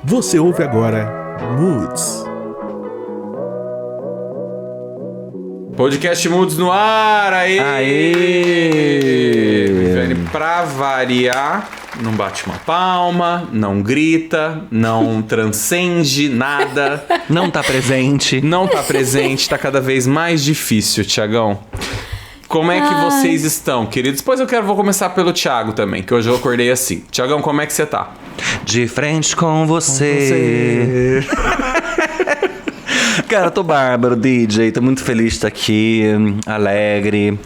Você ouve agora Moods. Podcast Moods no ar, aê! Aê! Pra variar, não bate uma palma, não grita, não transcende nada. Não tá presente. Não tá presente, tá cada vez mais difícil, Thiagão. Como é que vocês estão, queridos? Depois vou começar pelo Thiago também, que hoje eu acordei assim. Thiagão, como é que você tá? De frente com você. Cara, eu tô bárbaro, DJ. Tô muito feliz de estar aqui, alegre,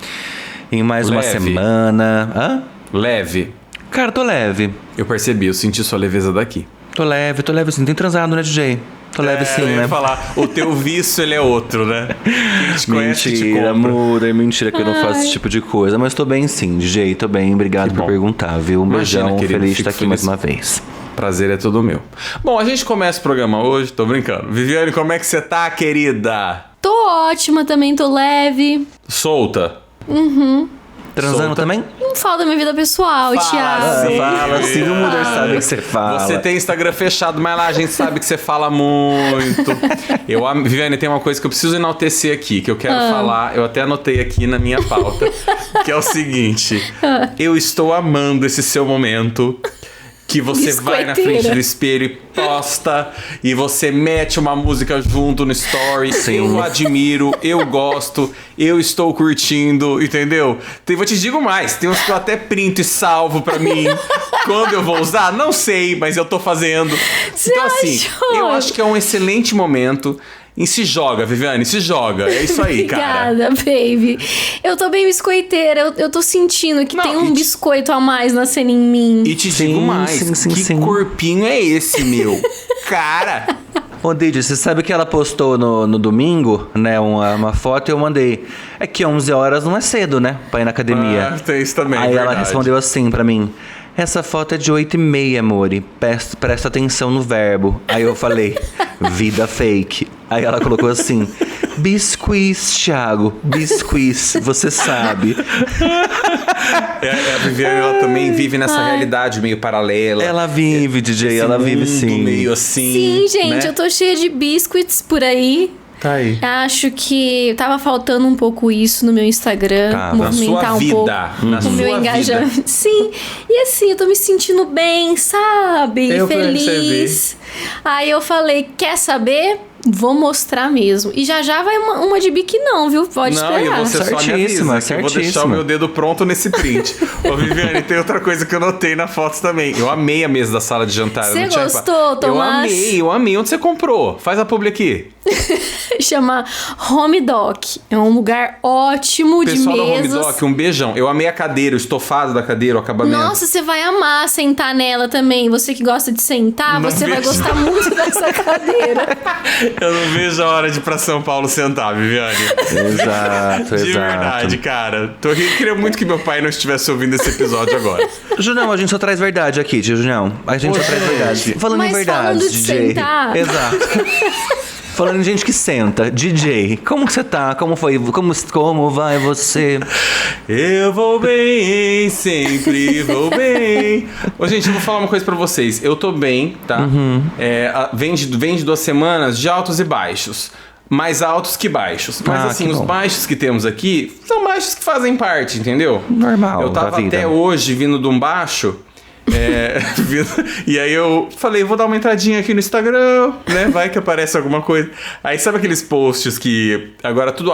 em mais uma semana. Hã? Leve. Cara, tô leve. Eu percebi, eu senti sua leveza daqui. Tô leve sim. Tem transado, né, DJ? Tô leve sim, eu ia né? falar, o teu vício, ele é outro, né? Quem te conhece, Mentira, te compra. muda, é mentira que eu não faço esse tipo de coisa. Mas tô bem sim, DJ, tô bem. Obrigado por perguntar, viu? Um Imagina, beijão, querido, feliz de fico estar aqui feliz. mais uma vez. Prazer é todo meu. Bom, a gente começa o programa hoje, tô brincando. Viviane, como é que você tá, querida? Tô ótima também, tô leve. Solta? Transando Solta. também? Não falo da minha vida pessoal, Thiago. sim. Fala assim, o mundo sabe que você fala. Você tem Instagram fechado, mas lá a gente sabe que você fala muito. Viviane, tem uma coisa que eu preciso enaltecer aqui, que eu quero falar. Eu até anotei aqui na minha pauta, que é o seguinte. Eu estou amando esse seu momento. Que você vai na frente do espelho e posta, e você mete uma música junto no story. Sim. Eu admiro, eu gosto, eu estou curtindo, entendeu? Vou te digo mais, tem uns que eu até printo e salvo pra mim. Quando eu vou usar, não sei, mas eu tô fazendo. Você Então assim, achou? eu acho que é um excelente momento. E se joga, Viviane, se joga. É isso aí, cara. Obrigada, baby. Eu tô bem biscoiteira. Eu tô sentindo que Não, tem um e te- biscoito a mais nascendo em mim. E te Sim, digo mais, sim, que sim. corpinho é esse, meu? Cara... Ô, Didi, você sabe que ela postou no domingo, né, uma foto e eu mandei. É que 11 horas não é cedo, né, pra ir na academia. Ah, tem isso também, Aí ela verdade. respondeu assim pra mim. Essa foto é de 8h30, amore. Presta atenção no verbo. Aí eu falei, vida fake. Aí ela colocou assim, biscuits, Thiago, biscuits, você sabe. A Viviane, ela também vive nessa realidade meio paralela. Ela vive, DJ, Esse ela vive mundo sim. meio assim. Sim, gente, né? eu tô cheia de biscuits por aí. Tá aí. Acho que tava faltando um pouco isso no meu Instagram. Tava. Movimentar Na sua um vida, pouco na o sua meu engajamento. Sim. E assim, eu tô me sentindo bem, sabe? Eu Feliz. Aí eu falei, quer saber? Vou mostrar mesmo. E já vai uma de biquinão, viu? Pode Não, e esperar. você só me Certíssima, avisa que eu vou deixar o certíssima. meu dedo pronto nesse print. Ô, Viviane, tem outra coisa que eu notei na foto também. Eu amei a mesa da sala de jantar. Você eu não tinha gostou, reparado. Tomás? Eu amei. Onde você comprou? Faz a publi aqui. Chama Home Doc. É um lugar ótimo Pessoal de da Home mesas. Doc, um beijão. Eu amei a cadeira, o estofado da cadeira, o acabamento. Nossa, você vai amar sentar nela também. Você que gosta de sentar, Não você vai vejo. gostar muito dessa cadeira. Eu não vejo a hora de ir pra São Paulo sentar, Viviane. Exato, De exato. verdade, cara. Eu queria muito que meu pai não estivesse ouvindo esse episódio agora. Julião, a gente só traz verdade aqui, tio Julião. A gente Ô, só traz gente. verdade. Falando Mas em verdade, falando de DJ. sentar. Exato. Falando em gente que senta, DJ, como que você tá? Como foi? Como vai você? Eu vou bem, sempre vou bem. Ô, gente, eu vou falar uma coisa pra vocês. Eu tô bem, tá? Vem de 2 semanas de altos e baixos. Mais altos que baixos. Mas Ah, assim, que os bom. baixos que temos aqui são baixos que fazem parte, entendeu? Normal Eu tava da vida. até hoje vindo de um baixo. E aí eu falei, vou dar uma entradinha aqui no Instagram, né? Vai que aparece alguma coisa. Aí sabe aqueles posts que agora tudo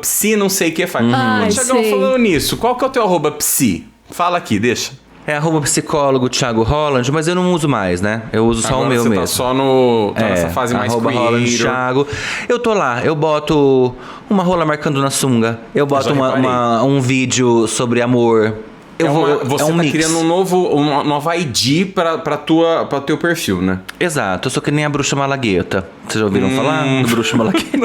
@psi não sei o que faz. Ai, Ô, Thiagão, sei. falando nisso, qual que é o teu @psi? Fala aqui, deixa. É @psicólogo Thiago Holland, mas eu não uso mais, né? Eu uso só Agora o meu você mesmo. tá só no, tá nessa fase mais Holland creator. Thiago. Eu tô lá, eu boto uma rola marcando na sunga. Eu boto já reparei. um vídeo sobre amor. Você é um tá mix. criando uma nova ID pra teu perfil, né? Exato, eu sou que nem a bruxa malagueta. Vocês já ouviram falar do bruxa malagueta?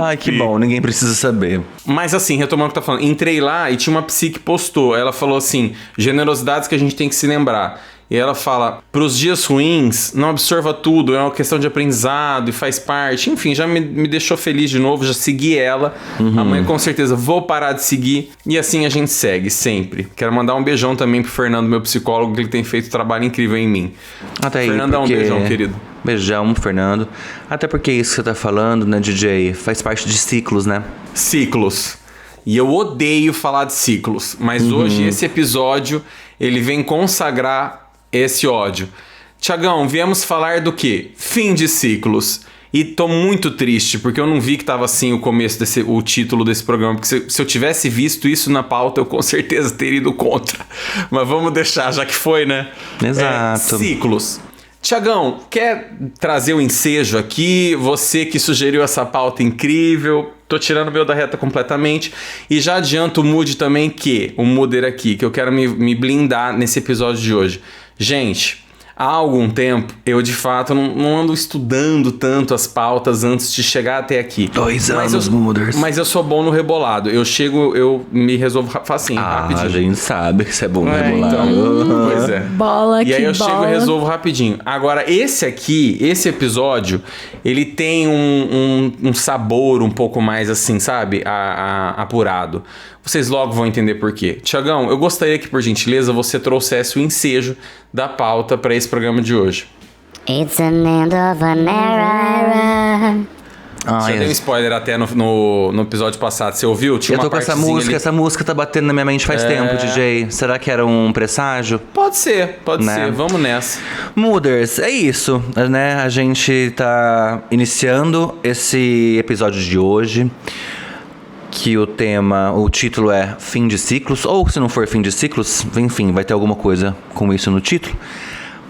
Ai, que bom, ninguém precisa saber. Mas assim, retomando o que tá falando, entrei lá e tinha uma psi que postou. Ela falou assim, generosidades que a gente tem que se lembrar. E ela fala, pros dias ruins, não absorva tudo, é uma questão de aprendizado e faz parte. Enfim, já me deixou feliz de novo, já segui ela. Amanhã com certeza vou parar de seguir. E assim a gente segue, sempre. Quero mandar um beijão também pro Fernando, meu psicólogo, que ele tem feito um trabalho incrível em mim. Até aí, Fernandão, porque... um beijão, querido. Beijão, Fernando. Até porque isso que você tá falando, né, DJ, faz parte de ciclos, né? Ciclos. E eu odeio falar de ciclos, mas hoje esse episódio, ele vem consagrar esse ódio. Tiagão, viemos falar do quê? Fim de ciclos. E tô muito triste, porque eu não vi que tava assim o título desse programa, porque se eu tivesse visto isso na pauta, eu com certeza teria ido contra. Mas vamos deixar, já que foi, né? Exato. Ciclos. Tiagão, quer trazer o ensejo aqui? Você que sugeriu essa pauta incrível. Tô tirando o meu da reta completamente. E já adianto o mood também, o mooder aqui, que eu quero me blindar nesse episódio de hoje. Gente, há algum tempo, eu de fato não ando estudando tanto as pautas antes de chegar até aqui. 2 anos, mooders. Mas eu sou bom no rebolado. Eu me resolvo facinho, rapidinho. A gente sabe que você é bom no rebolado. Então, pois é. Bola, E aí eu bola. chego e resolvo rapidinho. Agora, esse episódio, ele tem um sabor um pouco mais assim, sabe? Apurado. Vocês logo vão entender por quê. Tiagão, eu gostaria que, por gentileza, você trouxesse o ensejo da pauta para esse programa de hoje. It's an end of an era. Já dei um spoiler até no episódio passado. Você ouviu? Tinha Eu tô uma com essa partezinha música, ali. essa música tá batendo na minha mente faz tempo, DJ. Será que era um presságio? Pode ser. Né? Vamos nessa. Mooders, é isso, né? A gente tá iniciando esse episódio de hoje, que o título é Fim de Ciclos, ou se não for Fim de Ciclos, enfim, vai ter alguma coisa com isso no título,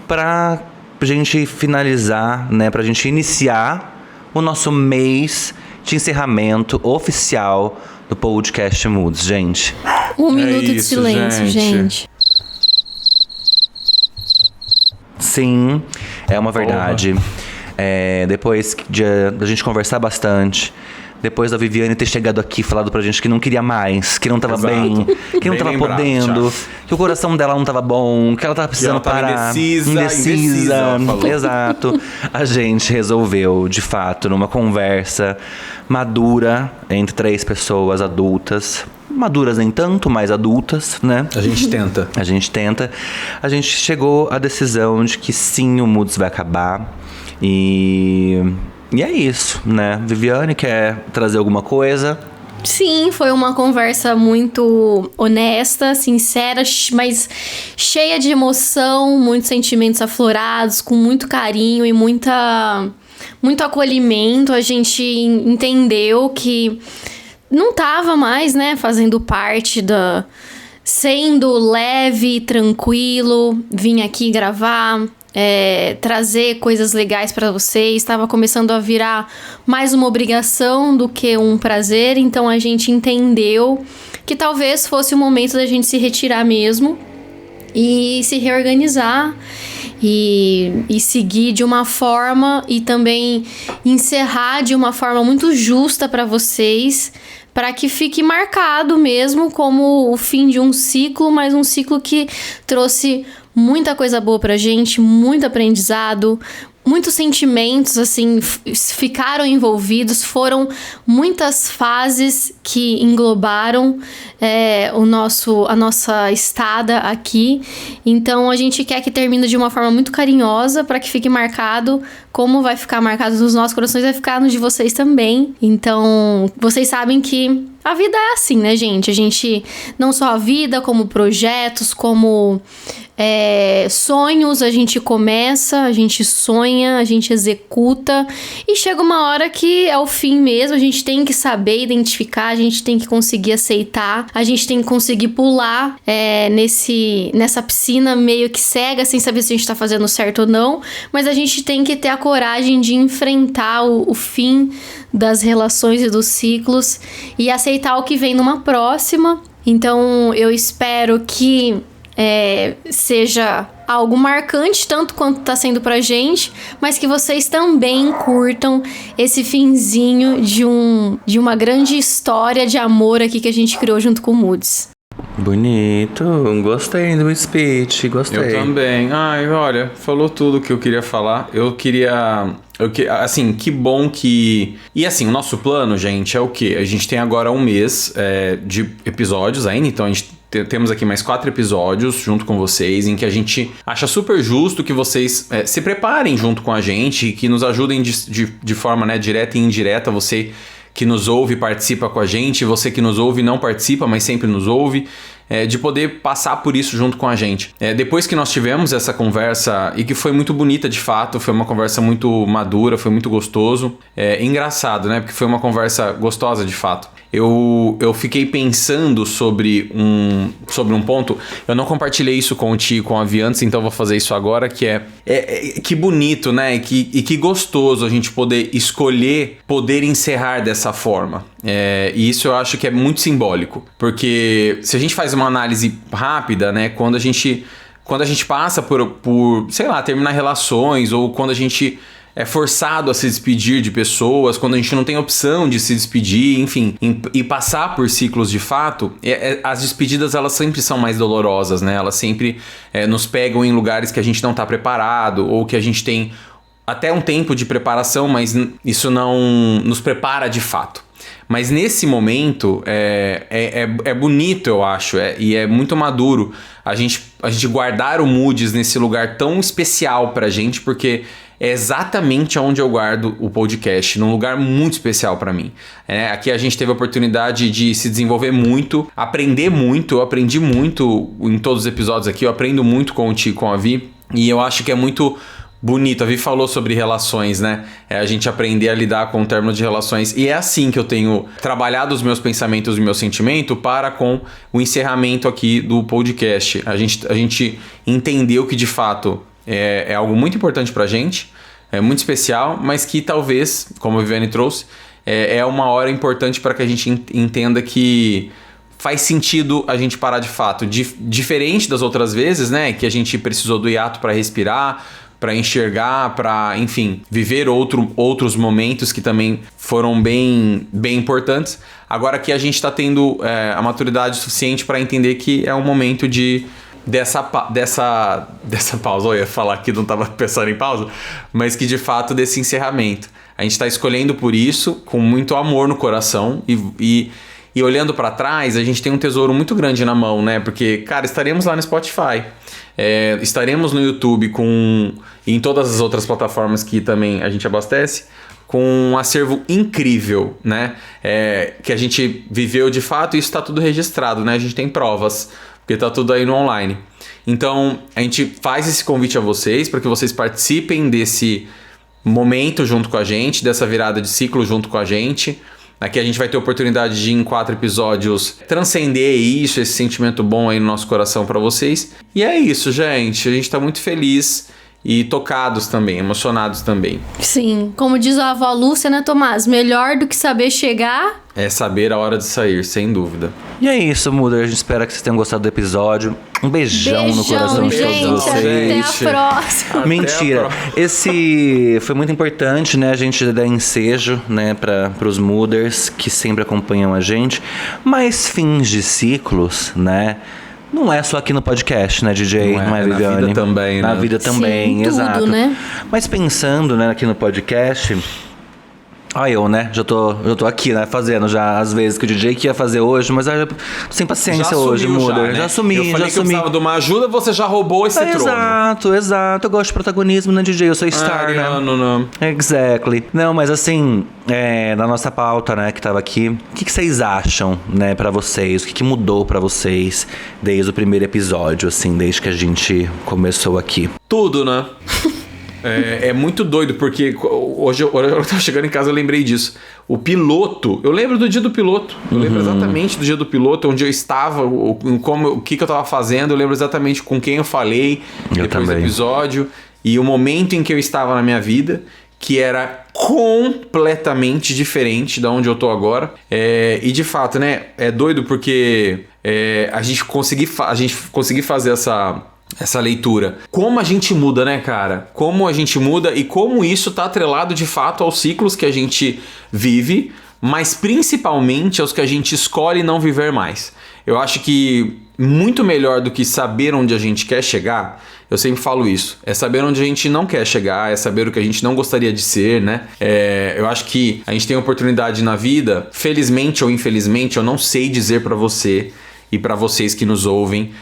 pra gente finalizar, né? Pra gente iniciar o nosso mês de encerramento oficial do podcast Moods, gente. 1 minuto de isso, silêncio, gente. Sim, é uma verdade. Depois da gente conversar bastante, depois da Viviane ter chegado aqui e falado pra gente que não queria mais, que não tava Exato. bem, que Bem não tava lembrado, podendo, Thiago. que o coração dela não tava bom, que ela tava precisando ela tava parar. indecisa, ela falou. Exato. A gente resolveu, de fato, numa conversa madura entre 3 pessoas adultas. Maduras nem tanto, mas adultas, né? A gente tenta. A gente tenta. A gente chegou à decisão de que sim, o Moods vai acabar. E é isso, né? Viviane, quer trazer alguma coisa? Sim, foi uma conversa muito honesta, sincera, mas cheia de emoção, muitos sentimentos aflorados, com muito carinho e muito acolhimento. A gente entendeu que não tava mais, né, fazendo parte sendo leve, tranquilo, vim aqui gravar, trazer coisas legais pra vocês. Estava começando a virar mais uma obrigação do que um prazer, então a gente entendeu que talvez fosse o momento da gente se retirar mesmo e se reorganizar e seguir de uma forma e também encerrar de uma forma muito justa pra vocês, para que fique marcado mesmo como o fim de um ciclo, mas um ciclo que trouxe muita coisa boa pra gente, muito aprendizado, muitos sentimentos, assim, ficaram envolvidos, foram muitas fases que englobaram a nossa estada aqui. Então a gente quer que termine de uma forma muito carinhosa para que fique marcado, como vai ficar marcado nos nossos corações, vai ficar no de vocês também. Então vocês sabem que a vida é assim, né, gente? A gente, não só a vida, como projetos, como sonhos, a gente começa, a gente sonha, a gente executa e chega uma hora que é o fim mesmo. A gente tem que saber identificar, a gente tem que conseguir aceitar, a gente tem que conseguir pular nessa piscina meio que cega, sem saber se a gente tá fazendo certo ou não, mas a gente tem que ter a coragem de enfrentar o fim das relações e dos ciclos e aceitar o que vem numa próxima. Então eu espero que seja algo marcante, tanto quanto tá sendo pra gente, mas que vocês também curtam esse finzinho de uma grande história de amor aqui que a gente criou junto com o Moods. Bonito, gostei do speech, gostei. Eu também. Ai, olha, falou tudo que eu queria falar. Assim, que bom que... E assim, o nosso plano, gente, é o quê? A gente tem agora um mês de episódios ainda, então a gente temos aqui mais 4 episódios junto com vocês, em que a gente acha super justo que vocês se preparem junto com a gente e que nos ajudem de forma, né, direta e indireta, você que nos ouve e participa com a gente, você que nos ouve e não participa, mas sempre nos ouve, de poder passar por isso junto com a gente. Depois que nós tivemos essa conversa, e que foi muito bonita de fato, foi uma conversa muito madura, foi muito gostoso, engraçado, né, porque foi uma conversa gostosa de fato. Eu fiquei pensando sobre um ponto, eu não compartilhei isso com o Ti e com a Vi antes, então vou fazer isso agora, que que bonito, né, e que gostoso a gente poder escolher, poder encerrar dessa forma. E isso eu acho que é muito simbólico, porque se a gente faz uma análise rápida, né, quando a gente passa por, sei lá, terminar relações, ou quando a gente é forçado a se despedir de pessoas, quando a gente não tem opção de se despedir, enfim, e passar por ciclos de fato, as despedidas elas sempre são mais dolorosas, né? Elas sempre nos pegam em lugares que a gente não está preparado, ou que a gente tem até um tempo de preparação, mas isso não nos prepara de fato. Mas nesse momento é bonito, eu acho, e é muito maduro a gente guardar o Moods nesse lugar tão especial pra gente, porque é exatamente onde eu guardo o podcast, num lugar muito especial pra mim. Aqui a gente teve a oportunidade de se desenvolver muito, aprender muito. Eu aprendi muito em todos os episódios aqui, eu aprendo muito com o Ti e com a Vi, e eu acho que é muito bonito. A Vi falou sobre relações, né? A gente aprender a lidar com o término de relações. E é assim que eu tenho trabalhado os meus pensamentos e o meu sentimento para com o encerramento aqui do podcast. A gente entendeu que, de fato, é algo muito importante pra gente, é muito especial, mas que talvez, como a Viviane trouxe, é uma hora importante para que a gente entenda que faz sentido a gente parar de fato. Diferente das outras vezes, né? Que a gente precisou do hiato para respirar, para enxergar, para, enfim, viver outros momentos que também foram bem importantes. Agora que a gente está tendo a maturidade suficiente para entender que é um momento dessa pausa. Eu ia falar que não estava pensando em pausa, mas que de fato desse encerramento. A gente está escolhendo por isso, com muito amor no coração, e olhando para trás, a gente tem um tesouro muito grande na mão, né? Porque, cara, estaremos lá no Spotify. Estaremos no YouTube e em todas as outras plataformas que também a gente abastece, com um acervo incrível, né? Que a gente viveu de fato, e isso está tudo registrado, né? A gente tem provas, porque tá tudo aí no online. Então, a gente faz esse convite a vocês, para que vocês participem desse momento junto com a gente, dessa virada de ciclo junto com a gente. Aqui a gente vai ter a oportunidade de, em 4 episódios, transcender isso, esse sentimento bom aí no nosso coração para vocês. E é isso, gente. A gente tá muito feliz e tocados também, emocionados também. Sim, como diz a avó Lúcia, né, Tomás? Melhor do que saber chegar é saber a hora de sair, sem dúvida. E é isso, Muda. A gente espera que vocês tenham gostado do episódio. Um beijão no coração de todos gente, vocês. Até a próxima. Mentira. Esse foi muito importante, né? A gente dar ensejo, né, para os Mooders que sempre acompanham a gente. Mas fins de ciclos, né? Não é só aqui no podcast, né, DJ? Não é, Viviane? Na vida também, né? Na vida também, sim, exato. Tudo, né? Mas pensando, né, aqui no podcast... eu, né? Já tô aqui, né? Fazendo já as vezes que o DJ que ia fazer hoje, mas eu sem paciência hoje, Muda. Né? Já assumi, eu falei que eu precisava de uma ajuda, você já roubou esse trono. Exato. Eu gosto de protagonismo, né, DJ? Eu sou star, né? Não. Exactly. Não, mas assim, na nossa pauta, né, que tava aqui, o que vocês acham, né, pra vocês? O que mudou pra vocês desde o primeiro episódio, assim, desde que a gente começou aqui? Tudo, né? É muito doido, porque hoje eu tava chegando em casa, eu lembrei disso. O piloto, eu lembro do dia do piloto. Eu lembro exatamente do dia do piloto, onde eu estava, o que eu tava fazendo. Eu lembro exatamente com quem eu falei depois do episódio. E o momento em que eu estava na minha vida, que era completamente diferente da onde eu tô agora. E de fato, né, é doido porque a gente conseguir fazer essa leitura. Como a gente muda, né, cara? Como a gente muda e como isso tá atrelado de fato aos ciclos que a gente vive, mas principalmente aos que a gente escolhe não viver mais. Eu acho que muito melhor do que saber onde a gente quer chegar, eu sempre falo isso, é saber onde a gente não quer chegar, é saber o que a gente não gostaria de ser, né? Eu acho que a gente tem oportunidade na vida, felizmente ou infelizmente, eu não sei dizer pra você e pra vocês que nos ouvem,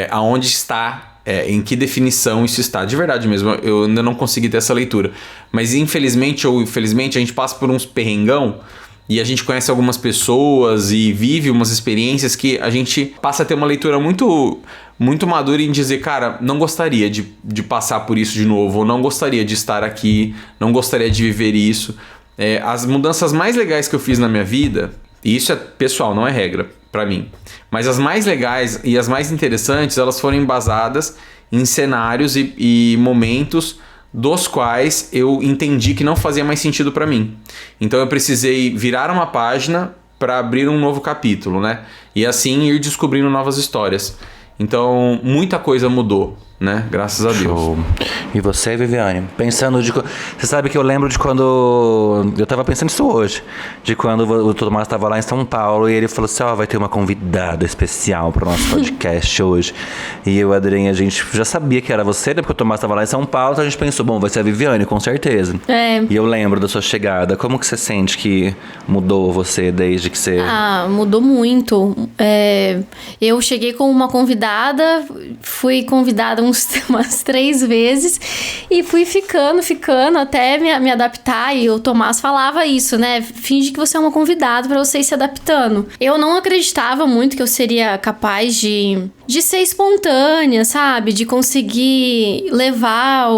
aonde está, em que definição isso está. De verdade mesmo, eu ainda não consegui ter essa leitura. Mas infelizmente ou infelizmente, a gente passa por uns perrengão e a gente conhece algumas pessoas e vive umas experiências que a gente passa a ter uma leitura muito, muito madura em dizer, cara, não gostaria de passar por isso de novo, ou não gostaria de estar aqui, não gostaria de viver isso. As mudanças mais legais que eu fiz na minha vida, e isso é pessoal, não é regra pra mim, mas as mais legais e as mais interessantes, elas foram embasadas em cenários e momentos dos quais eu entendi que não fazia mais sentido pra mim. Então eu precisei virar uma página para abrir um novo capítulo, né? E assim ir descobrindo novas histórias. Então muita coisa mudou, né? Graças a Deus. Show. E você, Viviane? Pensando de... Você sabe que eu lembro de quando... Eu tava pensando isso hoje. De quando o Tomás tava lá em São Paulo e ele falou assim, vai ter uma convidada especial pro nosso podcast hoje. E eu e a Adriane, a gente já sabia que era você, né? Porque o Tomás tava lá em São Paulo, então a gente pensou, bom, vai ser a Viviane, com certeza. E eu lembro da sua chegada. Como que você sente que mudou você desde que você... Mudou muito. Eu cheguei como uma convidada, fui convidada umas 3 vezes e fui ficando até me adaptar. E o Tomás falava isso, né? Finge que você é uma convidada pra você ir se adaptando. Eu não acreditava muito que eu seria capaz de ser espontânea, sabe? De conseguir levar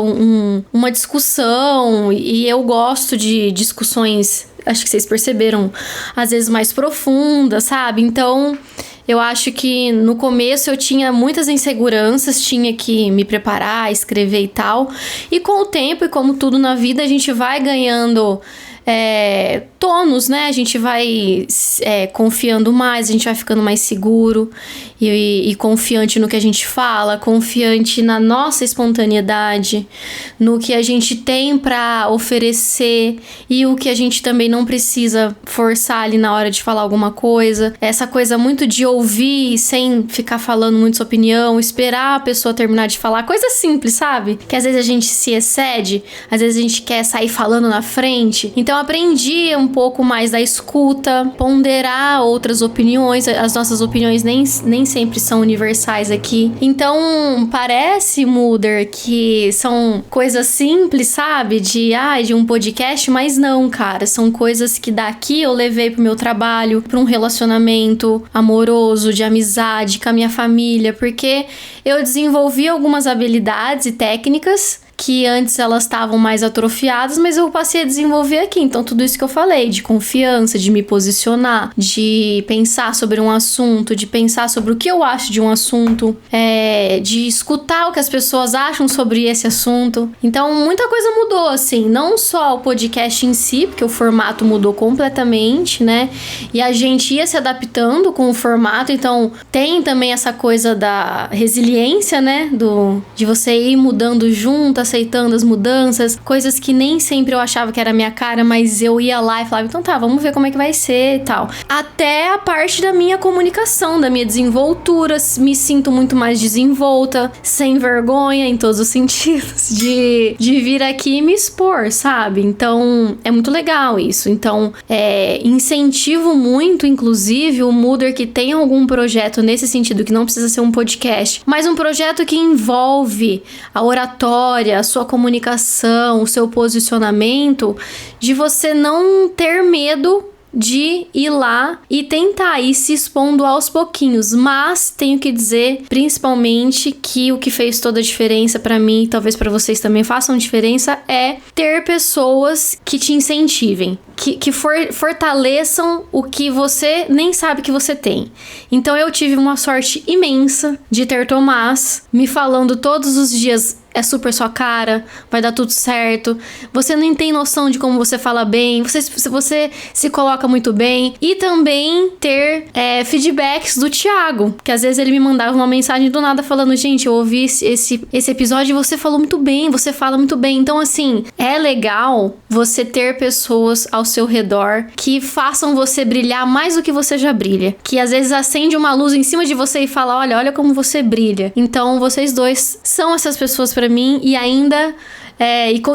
uma discussão. E eu gosto de discussões, acho que vocês perceberam, às vezes mais profundas, sabe? Então... eu acho que no começo eu tinha muitas inseguranças, tinha que me preparar, escrever e tal. E com o tempo, e como tudo na vida, a gente vai ganhando tônus, né? A gente vai confiando mais, a gente vai ficando mais seguro e confiante no que a gente fala, confiante na nossa espontaneidade, no que a gente tem pra oferecer e o que a gente também não precisa forçar ali na hora de falar alguma coisa. Essa coisa muito de ouvir sem ficar falando muito sua opinião, esperar a pessoa terminar de falar, coisa simples, sabe? Que às vezes a gente se excede, às vezes a gente quer sair falando na frente. Então eu aprendi um pouco mais da escuta, ponderar outras opiniões. As nossas opiniões nem sempre são universais aqui. Então parece, Mulder, que são coisas simples, sabe? De um podcast, mas não, cara. São coisas que daqui eu levei pro meu trabalho, pra um relacionamento amoroso, de amizade, com a minha família, porque eu desenvolvi algumas habilidades e técnicas que antes elas estavam mais atrofiadas, mas eu passei a desenvolver aqui. Então tudo isso que eu falei, de confiança, de me posicionar, de pensar sobre um assunto, de pensar sobre o que eu acho de um assunto, de escutar o que as pessoas acham sobre esse assunto. Então muita coisa mudou, assim, não só o podcast em si, porque o formato mudou completamente, né? E a gente ia se adaptando com o formato, então tem também essa coisa da resiliência, né? De você ir mudando junto, aceitando as mudanças, coisas que nem sempre eu achava que era a minha cara, mas eu ia lá e falava, então tá, vamos ver como é que vai ser e tal. Até a parte da minha comunicação, da minha desenvoltura, me sinto muito mais desenvolta, sem vergonha em todos os sentidos, de vir aqui e me expor, sabe? Então, é muito legal isso. Então, incentivo muito, inclusive, o Mulder que tem algum projeto nesse sentido, que não precisa ser um podcast, mas um projeto que envolve a oratória, a sua comunicação, o seu posicionamento, de você não ter medo de ir lá e tentar ir se expondo aos pouquinhos. Mas tenho que dizer, principalmente, que o que fez toda a diferença pra mim, e talvez pra vocês também façam diferença, é ter pessoas que te incentivem, que fortaleçam o que você nem sabe que você tem. Então eu tive uma sorte imensa de ter Tomás me falando todos os dias, é super sua cara, vai dar tudo certo. Você nem tem noção de como você fala bem, você se coloca muito bem. E também ter feedbacks do Thiago, que às vezes ele me mandava uma mensagem do nada falando, gente, eu ouvi esse episódio e você falou muito bem, você fala muito bem. Então, assim, é legal você ter pessoas ao seu redor que façam você brilhar mais do que você já brilha. Que às vezes acende uma luz em cima de você e fala, olha como você brilha. Então, vocês dois são essas pessoas pra mim e ainda...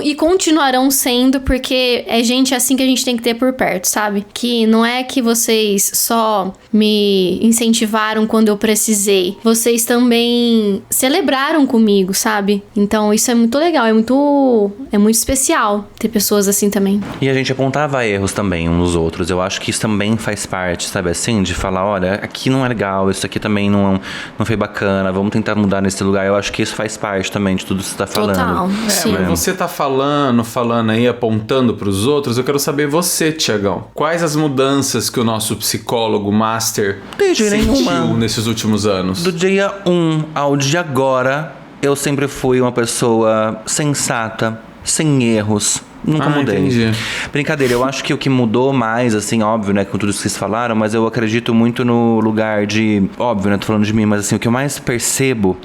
e continuarão sendo, porque é gente assim que a gente tem que ter por perto, sabe? Que não é que vocês só me incentivaram quando eu precisei. Vocês também celebraram comigo, sabe? Então isso é muito legal, é muito especial ter pessoas assim também. E a gente apontava erros também uns nos outros. Eu acho que isso também faz parte, sabe assim? De falar, olha, aqui não é legal, isso aqui também não foi bacana, vamos tentar mudar nesse lugar. Eu acho que isso faz parte também de tudo que você tá falando. Total, sim. Mas você tá falando aí, apontando pros outros, eu quero saber você, Tiagão. Quais as mudanças que o nosso psicólogo master sentiu nesses últimos anos? Do dia 1 ao dia agora, eu sempre fui uma pessoa sensata, sem erros. Nunca mudei. Entendi. Brincadeira, eu acho que o que mudou mais, assim, óbvio, né, com tudo isso que vocês falaram, mas eu acredito muito no lugar de... Óbvio, né, tô falando de mim, mas assim, o que eu mais percebo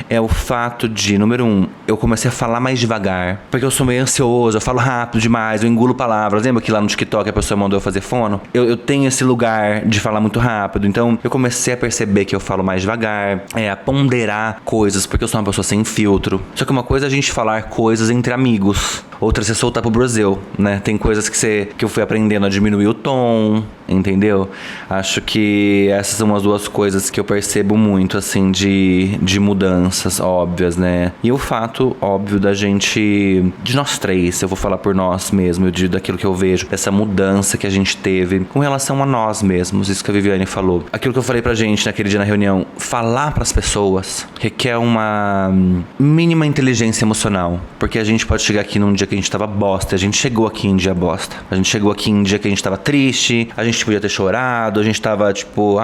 é o fato de, número 1, eu comecei a falar mais devagar, porque eu sou meio ansioso, eu falo rápido demais, eu engulo palavras. Lembra que lá no TikTok a pessoa mandou eu fazer fono? Eu tenho esse lugar de falar muito rápido, então eu comecei a perceber que eu falo mais devagar, a ponderar coisas, porque eu sou uma pessoa sem filtro. Só que uma coisa é a gente falar coisas entre amigos, outra é você soltar pro Brasil, né? Tem coisas que eu fui aprendendo a diminuir o tom, entendeu? Acho que essas são as duas coisas que eu percebo muito, assim, de mudanças óbvias, né? E o fato óbvio da gente, de nós três, eu vou falar por nós mesmo, daquilo que eu vejo, dessa mudança que a gente teve com relação a nós mesmos, isso que a Viviane falou. Aquilo que eu falei pra gente naquele dia na reunião, falar pras pessoas requer uma mínima inteligência emocional, porque a gente pode chegar aqui num dia que a gente tava bosta, a gente chegou aqui em dia bosta, a gente chegou aqui em dia que a gente tava triste, a gente podia ter chorado, a gente tava tipo,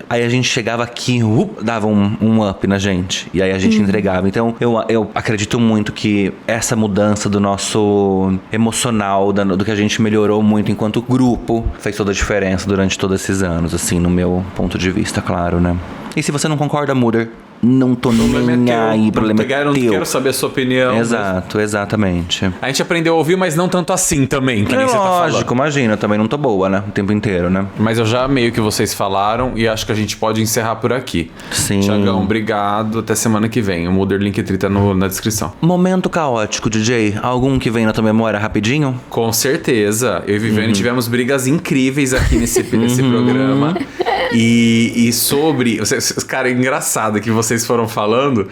aí a gente chegava aqui, dava um up na gente, e aí a gente entregava. Então eu acredito muito que essa mudança do nosso emocional, do que a gente melhorou muito enquanto grupo, fez toda a diferença durante todos esses anos, assim, no meu ponto de vista, claro, né? E se você não concorda, muda. Não tô nem aí, problema é teu. Não quero saber a sua opinião. Exato, exatamente. A gente aprendeu a ouvir, mas não tanto assim também, que nem você tá falando. Lógico, imagina, também não tô boa, né? O tempo inteiro, né? Mas eu já amei o que vocês falaram e acho que a gente pode encerrar por aqui. Sim. Tiagão, obrigado. Até semana que vem. O Muder Linktree tá na descrição. Momento caótico, DJ. Algum que vem na tua memória rapidinho? Com certeza. Eu e Viviane tivemos brigas incríveis aqui nesse programa. E sobre... Cara, é engraçado que vocês foram falando.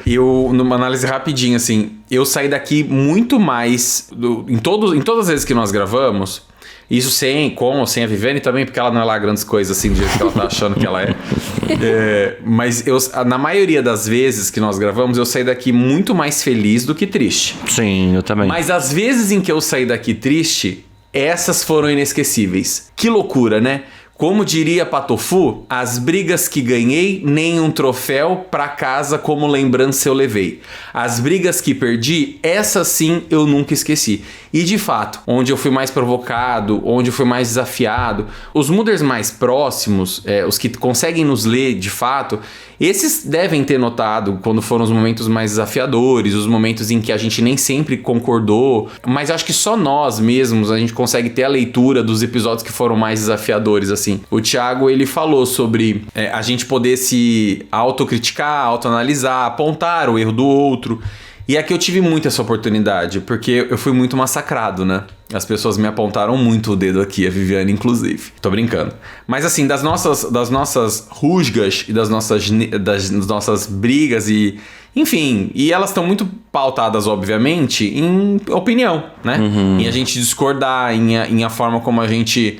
Numa análise rapidinha, assim, eu saí daqui muito mais... Em todas as vezes que nós gravamos, isso sem a Viviane também, porque ela não é lá grandes coisas assim, do jeito que ela tá achando que ela é. Mas na maioria das vezes que nós gravamos, eu saí daqui muito mais feliz do que triste. Sim, eu também. Mas as vezes em que eu saí daqui triste, essas foram inesquecíveis. Que loucura, né? Como diria Patofu, as brigas que ganhei, nem um troféu pra casa como lembrança eu levei. As brigas que perdi, essas sim eu nunca esqueci. E de fato, onde eu fui mais provocado, onde eu fui mais desafiado, os Muders mais próximos, os que conseguem nos ler de fato, esses devem ter notado quando foram os momentos mais desafiadores, os momentos em que a gente nem sempre concordou, mas acho que só nós mesmos a gente consegue ter a leitura dos episódios que foram mais desafiadores, assim. O Thiago, ele falou sobre a gente poder se autocriticar, autoanalisar, apontar o erro do outro. E aqui eu tive muito essa oportunidade, porque eu fui muito massacrado, né? As pessoas me apontaram muito o dedo aqui, a Viviane inclusive. Tô brincando. Mas assim, das nossas rusgas e das nossas brigas e... Enfim, e elas estão muito pautadas, obviamente, em opinião, né? Em a gente discordar, em a forma como a gente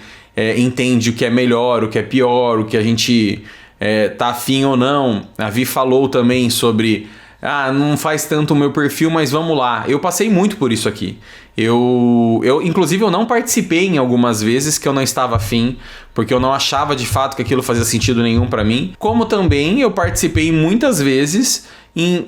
entende o que é melhor, o que é pior, o que a gente tá afim ou não. A Vi falou também sobre... não faz tanto o meu perfil, mas vamos lá. Eu passei muito por isso aqui. Inclusive, eu não participei em algumas vezes que eu não estava afim, porque eu não achava de fato que aquilo fazia sentido nenhum pra mim. Como também eu participei muitas vezes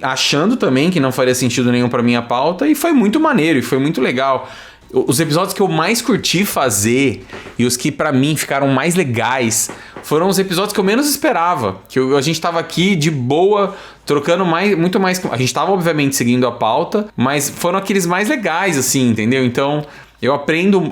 achando também que não faria sentido nenhum pra minha pauta, e foi muito maneiro, e foi muito legal. Os episódios que eu mais curti fazer e os que pra mim ficaram mais legais foram os episódios que eu menos esperava. Que a gente tava aqui de boa, trocando muito mais... A gente tava, obviamente, seguindo a pauta, mas foram aqueles mais legais, assim, entendeu? Então, eu aprendo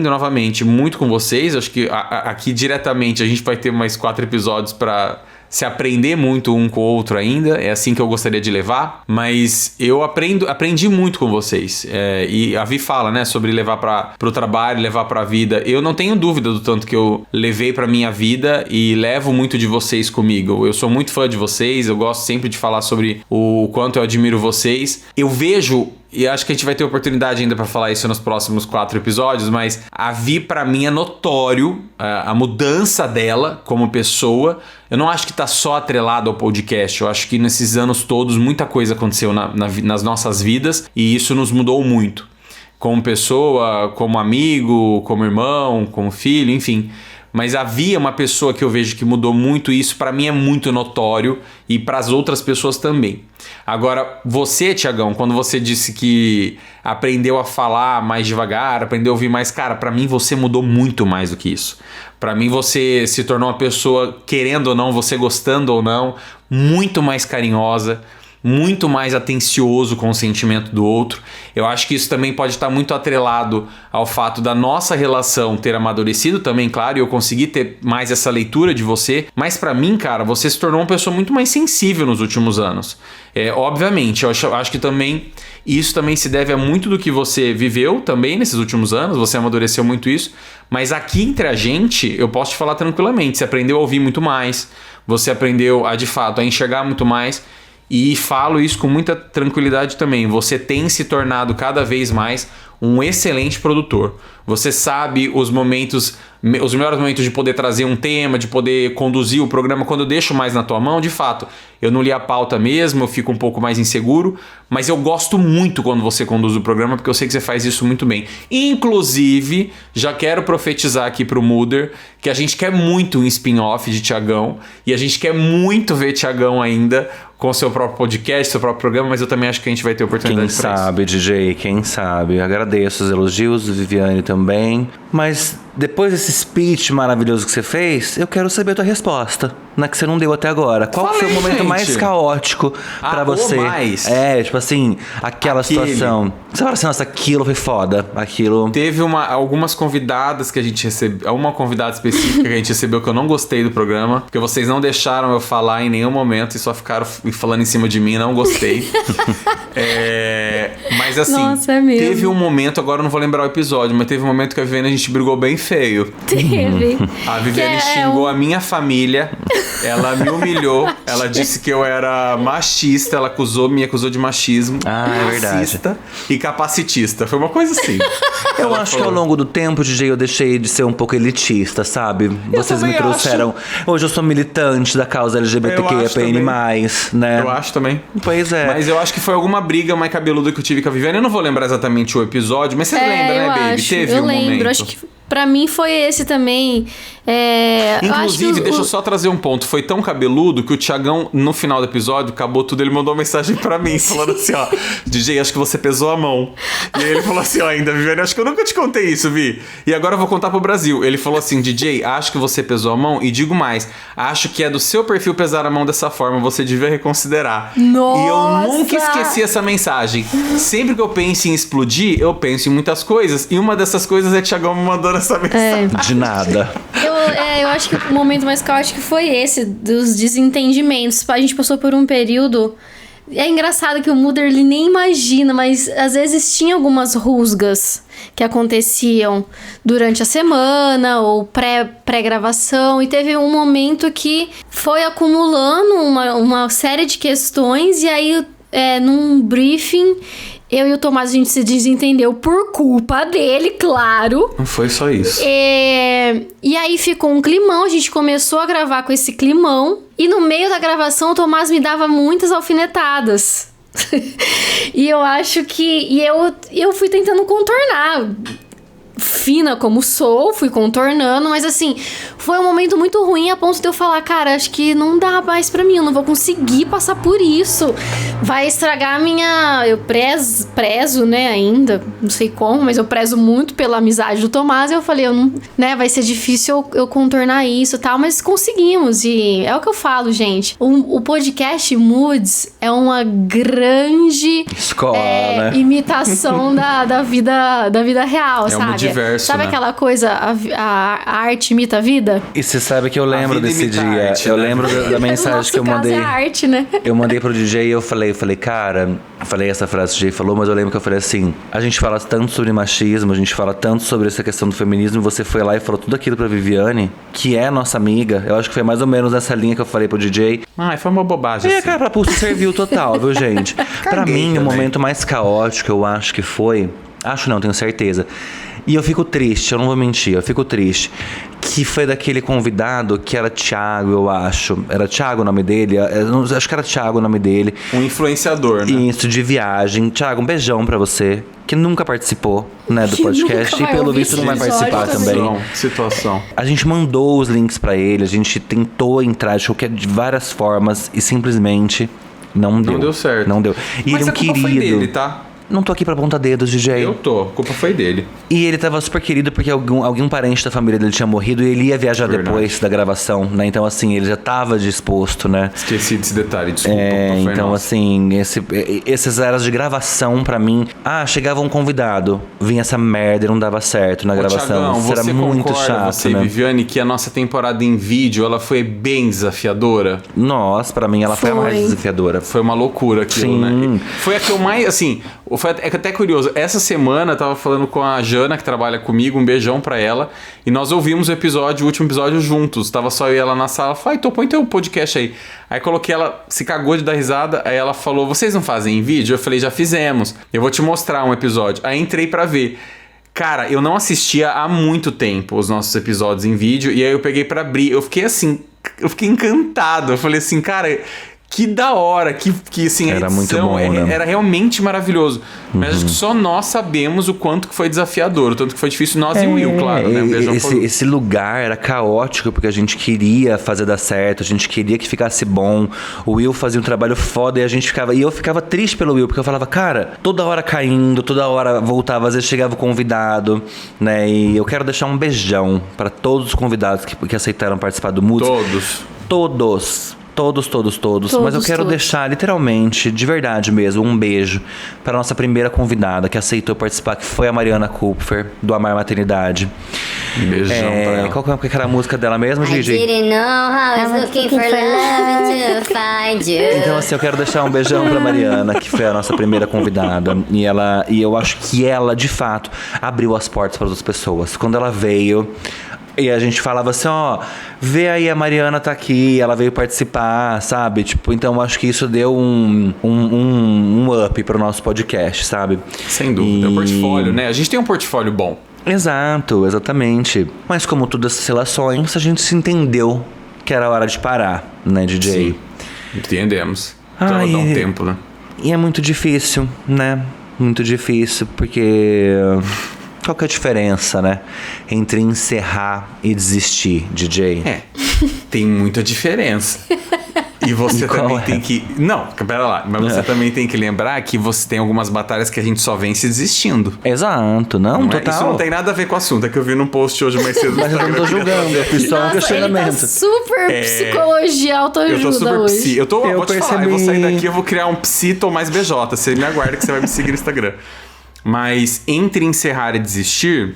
novamente muito com vocês. Acho que aqui diretamente a gente vai ter mais 4 episódios pra se aprender muito um com o outro ainda. É assim que eu gostaria de levar. Mas eu aprendi muito com vocês. E a Vi fala, né, sobre levar pro trabalho, levar pra vida. Eu não tenho dúvida do tanto que eu levei pra minha vida e levo muito de vocês comigo. Eu sou muito fã de vocês, eu gosto sempre de falar sobre o quanto eu admiro vocês. Eu vejo... E acho que a gente vai ter oportunidade ainda pra falar isso nos próximos 4 episódios, mas a Vi, pra mim, é notório a mudança dela como pessoa. Eu não acho que tá só atrelado ao podcast. Eu acho que nesses anos todos muita coisa aconteceu nas nossas vidas e isso nos mudou muito. Como pessoa, como amigo, como irmão, como filho, enfim... Mas havia uma pessoa que eu vejo que mudou muito, e isso pra mim é muito notório e pras outras pessoas também. Agora, você, Tiagão, quando você disse que aprendeu a falar mais devagar, aprendeu a ouvir mais, cara, pra mim você mudou muito mais do que isso. Pra mim você se tornou uma pessoa, querendo ou não, você gostando ou não, muito mais carinhosa, muito mais atencioso com o sentimento do outro. Eu acho que isso também pode estar muito atrelado ao fato da nossa relação ter amadurecido também, claro, e eu consegui ter mais essa leitura de você. Mas pra mim, cara, você se tornou uma pessoa muito mais sensível nos últimos anos. Obviamente, eu acho que também isso também se deve a muito do que você viveu também nesses últimos anos, você amadureceu muito isso. Mas aqui entre a gente, eu posso te falar tranquilamente, você aprendeu a ouvir muito mais, você aprendeu de fato a enxergar muito mais. E falo isso com muita tranquilidade também. Você tem se tornado cada vez mais um excelente produtor. Você sabe os melhores momentos de poder trazer um tema, de poder conduzir o programa. Quando eu deixo mais na tua mão, de fato, eu não li a pauta mesmo, eu fico um pouco mais inseguro, mas eu gosto muito quando você conduz o programa, porque eu sei que você faz isso muito bem. Inclusive, já quero profetizar aqui pro Muder que a gente quer muito um spin-off de Tiagão, e a gente quer muito ver Tiagão ainda com seu próprio podcast, seu próprio programa, mas eu também acho que a gente vai ter oportunidade pra isso. Quem sabe, DJ, quem sabe. Agradeço os elogios, Viviane também. Mas depois desse speech maravilhoso que você fez, eu quero saber a tua resposta, na que você não deu até agora. Qual foi o momento mais caótico pra você? Mais. Tipo assim, aquela situação. Você fala assim, nossa, aquilo foi foda. Aquilo... Teve algumas convidadas que a gente recebeu, uma convidada específica que a gente recebeu que eu não gostei do programa, porque vocês não deixaram eu falar em nenhum momento e só ficaram falando em cima de mim, não gostei. Mas assim, nossa, é mesmo. Teve um momento, agora eu não vou lembrar o episódio, mas teve um momento que a Viviane, a gente brigou bem feio. Teve. A Viviane xingou a minha família, ela me humilhou, ela disse que eu era machista, ela me acusou de machismo. É verdade. Racista e capacitista. Foi uma coisa assim. Eu acho que ao longo do tempo, DJ, eu deixei de ser um pouco elitista, sabe? Vocês me trouxeram... Hoje eu sou militante da causa LGBTQIAPN+, né? Eu acho também. Pois é. Mas eu acho que foi alguma briga mais cabeluda que eu tive com a Viviane. Eu não vou lembrar exatamente o episódio, mas você lembra, né, Baby? Teve um momento. Eu lembro, acho que pra mim foi esse também. Inclusive, deixa eu só trazer um ponto. Foi tão cabeludo que o Tiagão, no final do episódio, acabou tudo, ele mandou uma mensagem pra mim, falando assim, ó, DJ, acho que você pesou a mão. E aí ele falou assim, ó, ainda, Viviane, acho que eu nunca te contei isso, Vi. E agora eu vou contar pro Brasil. Ele falou assim, DJ, acho que você pesou a mão, e digo mais, acho que é do seu perfil pesar a mão dessa forma, você devia reconsiderar. Nossa! E eu nunca esqueci essa mensagem. Sempre que eu penso em explodir, eu penso em muitas coisas, e uma dessas coisas é Tiagão me mandando essa mensagem. De nada. Eu acho que o momento mais caótico foi esse, dos desentendimentos. A gente passou por um período... É engraçado que o Muder, ele nem imagina, mas às vezes tinha algumas rusgas que aconteciam durante a semana ou pré-gravação, e teve um momento que foi acumulando uma série de questões, e aí num briefing... Eu e o Tomás, a gente se desentendeu por culpa dele, claro. Não foi só isso. E aí ficou um climão, a gente começou a gravar com esse climão. E no meio da gravação, o Tomás me dava muitas alfinetadas. E eu acho que... E eu fui tentando contornar. Fina como sou, fui contornando, mas assim, foi um momento muito ruim a ponto de eu falar, cara, acho que não dá mais pra mim, eu não vou conseguir passar por isso, vai estragar a minha... Eu prezo, né, ainda, não sei como, mas eu prezo muito pela amizade do Tomás, e eu falei, eu não, né, vai ser difícil eu contornar isso e tal, mas conseguimos, e é o que eu falo, gente, o podcast Moods é uma grande Escola, né? imitação da vida real, sabe? Diverso, sabe né? aquela coisa, a arte imita a vida? E você sabe que eu lembro vida desse imita a dia. arte, Eu né? lembro da mensagem Nosso que eu caso mandei. é a arte, né? Eu mandei pro DJ e eu falei, cara, eu falei essa frase que o DJ falou, mas eu lembro que eu falei assim, a gente fala tanto sobre machismo, a gente fala tanto sobre essa questão do feminismo, e você foi lá e falou tudo aquilo pra Viviane, que é nossa amiga. Eu acho que foi mais ou menos nessa linha que eu falei pro DJ. Ai, foi uma bobagem. E a assim. Carapuço serviu total, viu, gente? Pra mim, o também. momento mais caótico, eu acho que foi... Acho não, tenho certeza. E eu fico triste, eu não vou mentir, eu fico triste. Que foi daquele convidado que era Thiago, eu acho. Era Thiago o nome dele? Acho que era Thiago o nome dele. Um influenciador, né? Isso, de viagem. Thiago, um beijão pra você. Que nunca participou, né, do Que podcast. nunca E vai pelo ouvir visto não vai esse episódio participar também. também. Situação. A gente mandou os links pra ele, a gente tentou entrar de várias formas e simplesmente não deu. Não deu certo. Não deu. E Mas ele é a um culpa querido. foi dele, tá? Não tô aqui pra apontar dedos, DJ. Eu tô. A culpa foi dele. E ele tava super querido porque algum parente da família dele tinha morrido e ele ia viajar Verdade. depois da gravação, né? Então, assim, ele já tava disposto, né? Esqueci desse detalhe, desculpa. Foi Então, nossa. assim, essas eras de gravação, pra mim... chegava um convidado, vinha essa merda e não dava certo na Ô, gravação. Thiagão, Isso era você muito concorda, chato, você, né? Viviane, que a nossa temporada em vídeo, ela foi bem desafiadora? Nossa, pra mim ela foi a mais Foi. desafiadora. Foi uma loucura aquilo, Sim. né? Foi a que eu mais, assim... É até curioso. Essa semana eu tava falando com a Jana, que trabalha comigo, um beijão pra ela. E nós ouvimos o último episódio juntos. Tava só eu e ela na sala. Falei, então põe teu podcast aí. Aí coloquei ela, se cagou de dar risada. Aí ela falou, vocês não fazem em vídeo? Eu falei, já fizemos. Eu vou te mostrar um episódio. Aí entrei pra ver. Cara, eu não assistia há muito tempo os nossos episódios em vídeo. E aí eu peguei pra abrir. Eu fiquei assim, eu fiquei encantado. Eu falei assim, cara... Que da hora, que assim, a Era edição muito bom, né? era realmente maravilhoso. Mas acho que só nós sabemos o quanto que foi desafiador, o tanto que foi difícil nós e o Will, claro, né? Um beijão pro Will. Esse lugar era caótico porque a gente queria fazer dar certo, a gente queria que ficasse bom. O Will fazia um trabalho foda e a gente ficava... E eu ficava triste pelo Will, porque eu falava, cara, toda hora caindo, toda hora voltava, às vezes chegava o convidado, né? E eu quero deixar um beijão pra todos os convidados que aceitaram participar do Moods. Todos. Todos. Mas eu quero todos. deixar, literalmente, de verdade mesmo, um beijo para nossa primeira convidada que aceitou participar, que foi a Mariana Kupfer, do Amar Maternidade. Um beijão pra ela. Qual que é aquela música dela mesmo, I Gigi? didn't know how I was looking for love to find you. Então, assim, eu quero deixar um beijão pra Mariana, que foi a nossa primeira convidada. E eu acho que ela, de fato, abriu as portas para outras pessoas. Quando ela veio... E a gente falava assim, vê aí, a Mariana tá aqui, ela veio participar, sabe? Tipo, então eu acho que isso deu um up pro nosso podcast, sabe? Sem dúvida, o portfólio, né? A gente tem um portfólio bom. Exato, exatamente. Mas como todas essas relações, a gente se entendeu que era hora de parar, né, DJ? Sim, entendemos. Então Ai, dá um tempo, né? E é muito difícil, né? Muito difícil, porque... Qual que é a diferença, né? Entre encerrar e desistir, DJ? Tem muita diferença. E você E qual também é? tem que... Não, pera lá. Mas você também tem que lembrar que você tem algumas batalhas que a gente só vence desistindo. Exato, não, Não é? total. Isso não tem nada a ver com o assunto. É que eu vi num post hoje mais cedo. no Mas eu não tô Instagram, queria julgando, eu fazer. fiz só um Nossa, ele tá questionamento. super psicologia, Eu autoajuda tô super hoje. psi. Eu vou te falar, eu vou percebi. sair daqui, eu vou criar um psito mais BJ. Você me aguarda que você vai me seguir no Instagram. Mas entre encerrar e desistir,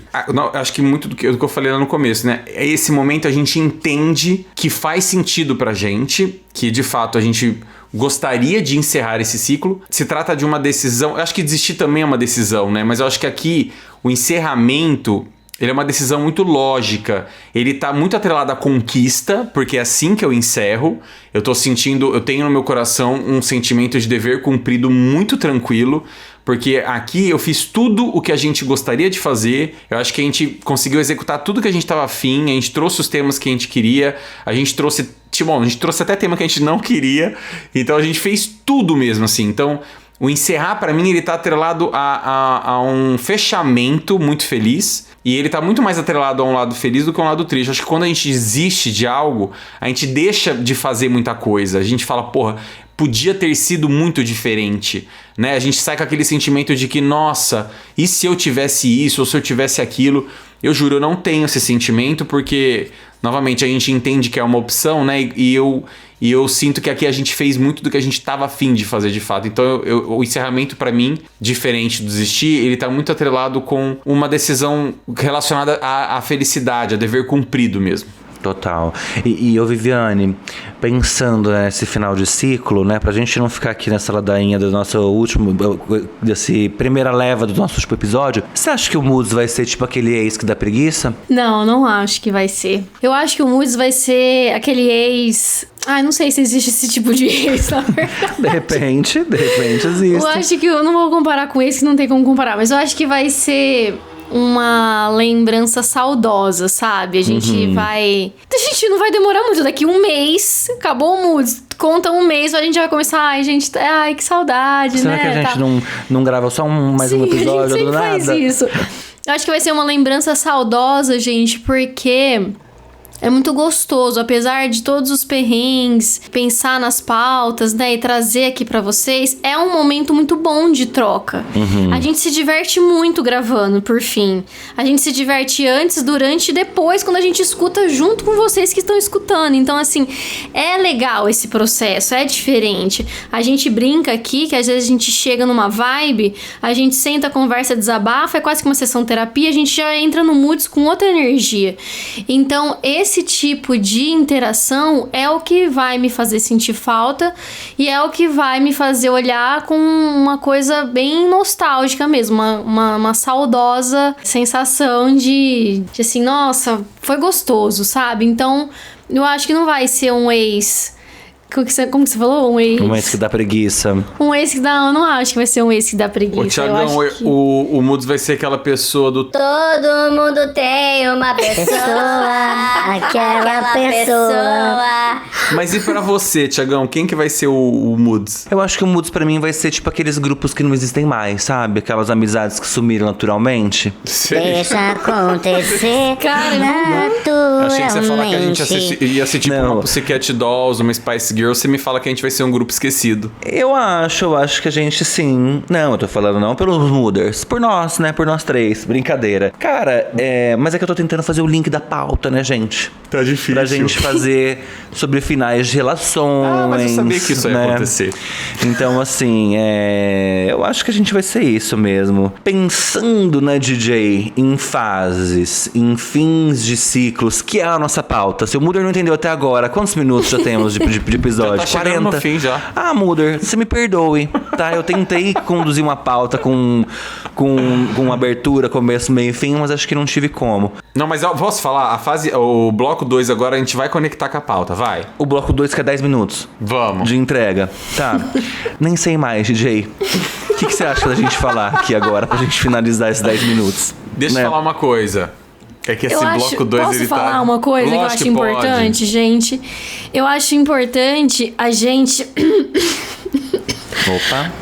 acho que muito do que eu falei lá no começo, né? Esse momento a gente entende que faz sentido pra gente, que de fato a gente gostaria de encerrar esse ciclo. Se trata de uma decisão, eu acho que desistir também é uma decisão, né? Mas eu acho que aqui o encerramento ele é uma decisão muito lógica. Ele tá muito atrelado à conquista, porque é assim que eu encerro. Eu tenho no meu coração um sentimento de dever cumprido muito tranquilo, porque aqui eu fiz tudo o que a gente gostaria de fazer. Eu acho que a gente conseguiu executar tudo que a gente estava afim, a gente trouxe os temas que a gente queria, a gente trouxe até tema que a gente não queria, então a gente fez tudo mesmo assim. Então, o encerrar, pra mim, ele tá atrelado a um fechamento muito feliz. E ele tá muito mais atrelado a um lado feliz do que a um lado triste. Acho que quando a gente desiste de algo, a gente deixa de fazer muita coisa. A gente fala, porra, podia ter sido muito diferente, né? A gente sai com aquele sentimento de que, nossa, e se eu tivesse isso, ou se eu tivesse aquilo? Eu juro, eu não tenho esse sentimento, porque, novamente, a gente entende que é uma opção, né? E eu sinto que aqui a gente fez muito do que a gente estava afim de fazer de fato. Então o encerramento pra mim, diferente do desistir, ele tá muito atrelado com uma decisão relacionada à felicidade, a dever cumprido mesmo. Total. E eu, Viviane, pensando nesse final de ciclo, né, pra gente não ficar aqui nessa ladainha do nosso desse primeira leva do nosso último episódio, você acha que o Moods vai ser tipo aquele ex que dá preguiça? Não acho que vai ser. Eu acho que o Moods vai ser aquele ex... não sei se existe esse tipo de ex, na verdade. De repente existe. Eu acho que eu não vou comparar com esse, que não tem como comparar, mas eu acho que vai ser uma lembrança saudosa, sabe? A gente não vai demorar muito. Daqui um mês, acabou o Moods. Conta um mês, a gente vai começar. Ai, gente, que saudade, Será né? Será que a gente não grava só mais um episódio a gente do nada? faz isso. Eu acho que vai ser uma lembrança saudosa, gente, porque... é muito gostoso, apesar de todos os perrengues, pensar nas pautas, né, e trazer aqui pra vocês, é um momento muito bom de troca. A gente se diverte muito gravando, por fim. A gente se diverte antes, durante e depois, quando a gente escuta junto com vocês que estão escutando. Então, assim, é legal esse processo, é diferente. A gente brinca aqui, que às vezes a gente chega numa vibe, a gente senta, conversa, desabafa, é quase que uma sessão terapia, a gente já entra no Moods com outra energia. Então, esse tipo de interação é o que vai me fazer sentir falta e é o que vai me fazer olhar com uma coisa bem nostálgica mesmo, uma saudosa sensação de assim, nossa, foi gostoso, sabe? Então, eu acho que não vai ser um ex... Como que você falou? Um ex que dá preguiça. Um ex que dá... Eu não acho que vai ser um ex que dá preguiça. Ô, Thiagão, o Moods vai ser aquela pessoa do... Todo mundo tem uma pessoa, aquela pessoa. Mas e pra você, Thiagão? Quem que vai ser o Moods? Eu acho que o Moods pra mim vai ser tipo aqueles grupos que não existem mais, sabe? Aquelas amizades que sumiram naturalmente. Deixa acontecer. Cara, achei que você ia falar que a gente ia ser tipo uma Pussycat Dolls, uma Spice Girl. Você me fala que a gente vai ser um grupo esquecido. Eu acho que a gente sim. Não, eu tô falando não pelos Mooders. Por nós, né? Por nós três. Brincadeira. Cara, mas é que eu tô tentando fazer o link da pauta, né, gente? Tá difícil. Pra gente fazer sobre finais de relações. Mas eu sabia que isso ia acontecer. Então, assim, eu acho que a gente vai ser isso mesmo. Pensando na DJ em fases, em fins de ciclos, que é a nossa pauta. Se o Mooder não entendeu até agora, quantos minutos já temos de episódio? Já tá chegando 40. no fim já. Mooder, você me perdoe, tá? Eu tentei conduzir uma pauta com abertura, começo, meio e fim, mas acho que não tive como. Não, mas eu posso falar? O bloco 2 agora a gente vai conectar com a pauta, vai. O bloco 2 que é 10 minutos. Vamos. De entrega. Tá. Nem sei mais, DJ. O que você acha da gente falar aqui agora pra gente finalizar esses 10 minutos? Deixa eu falar uma coisa. É que esse bloco 2 posso ele falar tá... uma coisa que eu acho importante, gente? Eu acho importante a gente... Opa.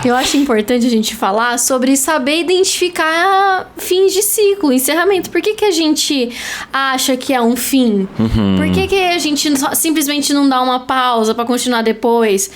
Eu acho importante a gente falar sobre saber identificar fins de ciclo, encerramento. Por que a gente acha que é um fim? Por que a gente simplesmente não dá uma pausa pra continuar depois?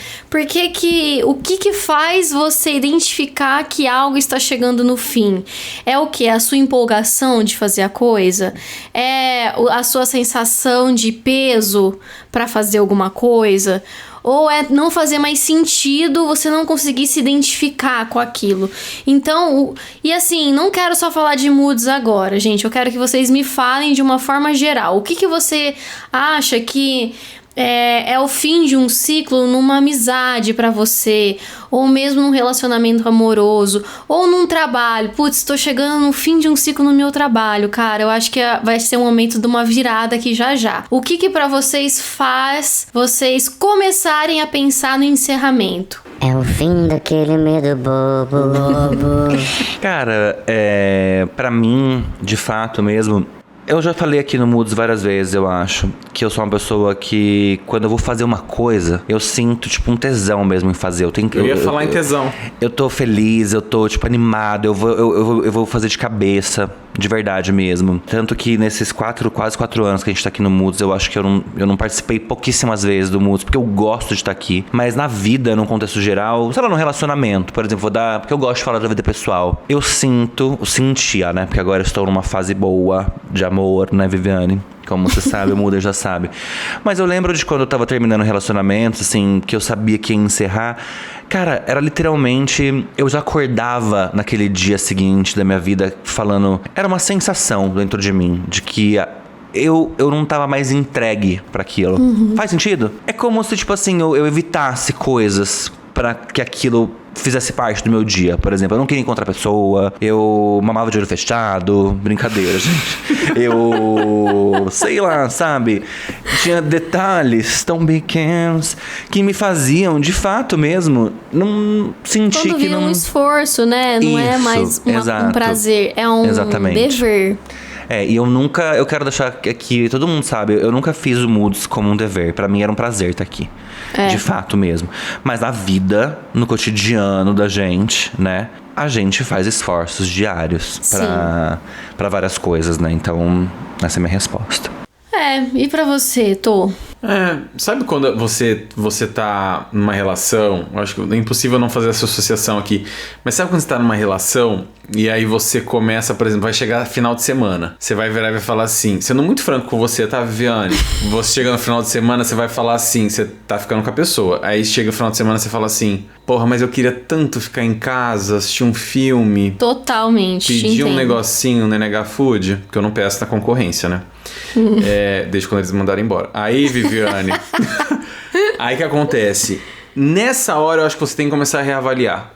O que faz você identificar que algo está chegando no fim? É o quê? A sua empolgação de fazer a coisa? É a sua sensação de peso pra fazer alguma coisa? Ou é não fazer mais sentido você não conseguir se identificar com aquilo. Então, e assim, não quero só falar de moods agora, gente. Eu quero que vocês me falem de uma forma geral. O que você acha que é o fim de um ciclo numa amizade pra você, ou mesmo num relacionamento amoroso, ou num trabalho. Putz, tô chegando no fim de um ciclo no meu trabalho, cara. Eu acho que vai ser um momento de uma virada aqui já já. O que pra vocês faz vocês começarem a pensar no encerramento? É o fim daquele medo bobo. Cara, pra mim, de fato mesmo, eu já falei aqui no Moods várias vezes, eu acho, que eu sou uma pessoa que, quando eu vou fazer uma coisa, eu sinto, tipo, um tesão mesmo em fazer. Eu ia falar em tesão. Eu tô feliz, eu tô, tipo, animado, eu vou fazer de cabeça, de verdade mesmo. Tanto que nesses quase 4 anos que a gente tá aqui no Moods, eu acho que eu não participei pouquíssimas vezes do Moods, porque eu gosto de estar aqui. Mas na vida, num contexto geral, sei lá, num relacionamento, por exemplo, porque eu gosto de falar da vida pessoal. Eu sentia, né? Porque agora eu estou numa fase boa de amor, né, Viviane? Como você sabe, o Moods já sabe. Mas eu lembro de quando eu tava terminando relacionamentos, assim, que eu sabia que ia encerrar. Cara, era literalmente... Eu já acordava naquele dia seguinte da minha vida falando... Era uma sensação dentro de mim, de que... Eu não tava mais entregue pra aquilo. Faz sentido? É como se, tipo assim, eu evitasse coisas pra que aquilo fizesse parte do meu dia. Por exemplo, eu não queria encontrar a pessoa, eu mamava de olho fechado. Brincadeira, gente. Eu... sei lá, sabe? Tinha detalhes tão pequenos que me faziam, de fato mesmo, não sentir que vira não... um esforço, né? Não é Isso, mais um exato. prazer, é um dever. E eu quero deixar aqui, todo mundo sabe, eu nunca fiz o Moods como um dever. Pra mim era um prazer estar aqui. De fato mesmo. Mas na vida, no cotidiano da gente, né? A gente faz esforços diários pra várias coisas, né? Então, essa é a minha resposta. E pra você, Tô? Sabe quando você tá numa relação? Eu acho que é impossível não fazer essa associação aqui. Mas sabe quando você tá numa relação e aí você começa, por exemplo, vai chegar final de semana. Você vai virar e vai falar assim, sendo muito franco com você, tá, Viviane? Você chega no final de semana, você vai falar assim, você tá ficando com a pessoa. Aí chega o final de semana, você fala assim, porra, mas eu queria tanto ficar em casa, assistir um filme. Totalmente, Pedir um negocinho no NH Food, porque eu não peço na concorrência, né? Desde quando eles me mandaram embora. Aí, Viviane, aí que acontece? Nessa hora eu acho que você tem que começar a reavaliar.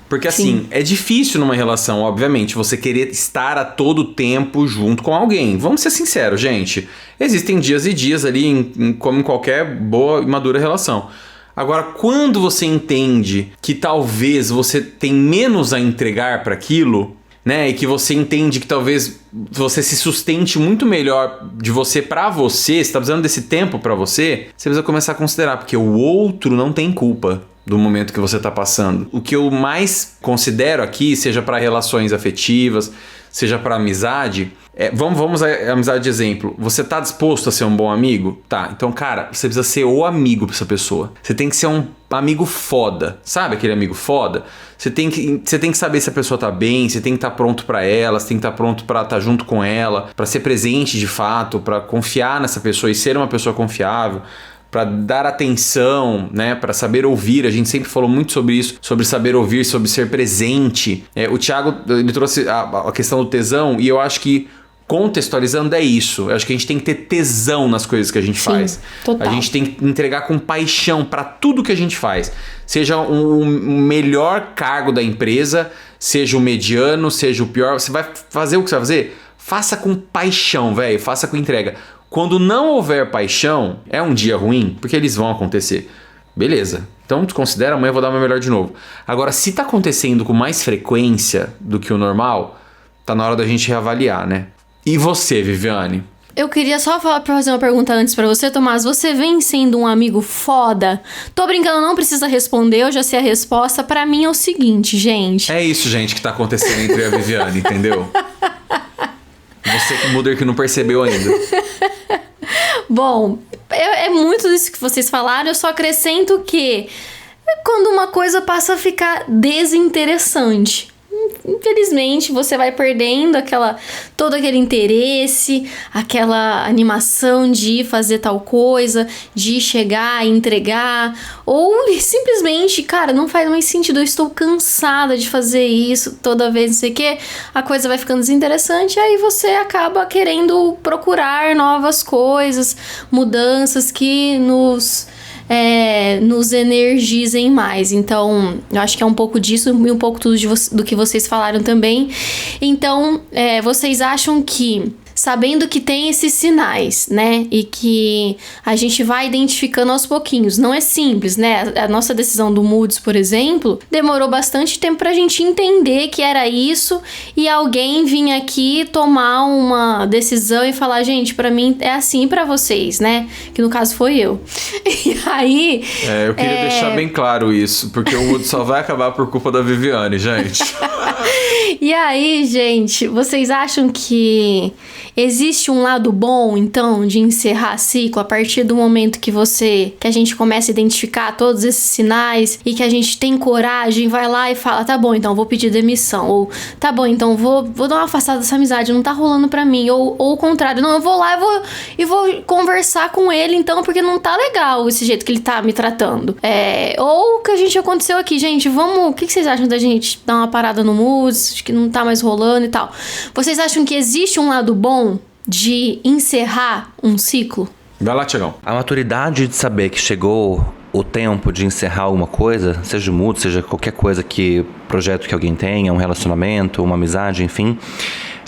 Porque assim, é difícil numa relação, obviamente, você querer estar a todo tempo junto com alguém. Vamos ser sinceros, gente. Existem dias e dias ali, como em qualquer boa e madura relação. Agora, quando você entende que talvez você tem menos a entregar para aquilo, né, e que você entende que talvez você se sustente muito melhor de você pra você, você tá precisando desse tempo pra você precisa começar a considerar, porque o outro não tem culpa do momento que você tá passando. O que eu mais considero aqui, seja para relações afetivas, seja para amizade, vamos a amizade de exemplo. Você tá disposto a ser um bom amigo? Tá, então, cara, você precisa ser o amigo pra essa pessoa. Você tem que ser um amigo foda. Sabe aquele amigo foda? Você tem que saber se a pessoa tá bem, você tem que estar pronto pra ela, você tem que estar pronto pra estar junto com ela, pra ser presente de fato, pra confiar nessa pessoa e ser uma pessoa confiável, para dar atenção, né, para saber ouvir. A gente sempre falou muito sobre isso, sobre saber ouvir, sobre ser presente. O Thiago, ele trouxe a questão do tesão, e eu acho que, contextualizando, é isso. Eu acho que a gente tem que ter tesão nas coisas que a gente faz. Total. A gente tem que entregar com paixão para tudo que a gente faz. Seja o melhor cargo da empresa, seja o mediano, seja o pior. Você vai fazer o que você vai fazer? Faça com paixão, velho. Faça com entrega. Quando não houver paixão, é um dia ruim, porque eles vão acontecer. Beleza. Então desconsidera, amanhã eu vou dar o meu melhor de novo. Agora, se tá acontecendo com mais frequência do que o normal, tá na hora da gente reavaliar, né? E você, Viviane? Eu queria só fazer uma pergunta antes pra você, Tomás. Você vem sendo um amigo foda? Tô brincando, não precisa responder, eu já sei a resposta. Pra mim é o seguinte, gente. É isso, gente, que tá acontecendo entre a Viviane, entendeu? Você que muda que não percebeu ainda. Bom, é muito disso que vocês falaram, eu só acrescento que quando uma coisa passa a ficar desinteressante. infelizmente, você vai perdendo todo aquele interesse, aquela animação de fazer tal coisa, de chegar e entregar, ou simplesmente, cara, não faz mais sentido, eu estou cansada de fazer isso toda vez, não sei o que, a coisa vai ficando desinteressante, e aí você acaba querendo procurar novas coisas, mudanças que nos energizem mais. Então, eu acho que é um pouco disso e um pouco tudo do que vocês falaram também. Então, vocês acham que, sabendo que tem esses sinais, né, e que a gente vai identificando aos pouquinhos, não é simples, né? A nossa decisão do Moods, por exemplo, demorou bastante tempo pra gente entender que era isso e alguém vinha aqui tomar uma decisão e falar, gente, pra mim é assim, pra vocês, né? Que no caso foi eu. E aí... eu queria deixar bem claro isso, porque o Moods só vai acabar por culpa da Viviane, gente. E aí, gente, vocês acham que existe um lado bom, então, de encerrar ciclo a partir do momento que a gente começa a identificar todos esses sinais e que a gente tem coragem, vai lá e fala, tá bom, então vou pedir demissão, ou tá bom, então vou dar uma afastada dessa amizade, não tá rolando pra mim, ou o contrário, não, eu vou lá e vou conversar com ele, então, porque não tá legal esse jeito que ele tá me tratando. Ou o que a gente aconteceu aqui, gente, o que vocês acham da gente dar uma parada no Moods, acho que não tá mais rolando e tal. Vocês acham que existe um lado bom de encerrar um ciclo? Vai lá, Tiagão. A maturidade de saber que chegou o tempo de encerrar alguma coisa, seja o Moods, seja qualquer coisa projeto que alguém tenha, um relacionamento, uma amizade, enfim...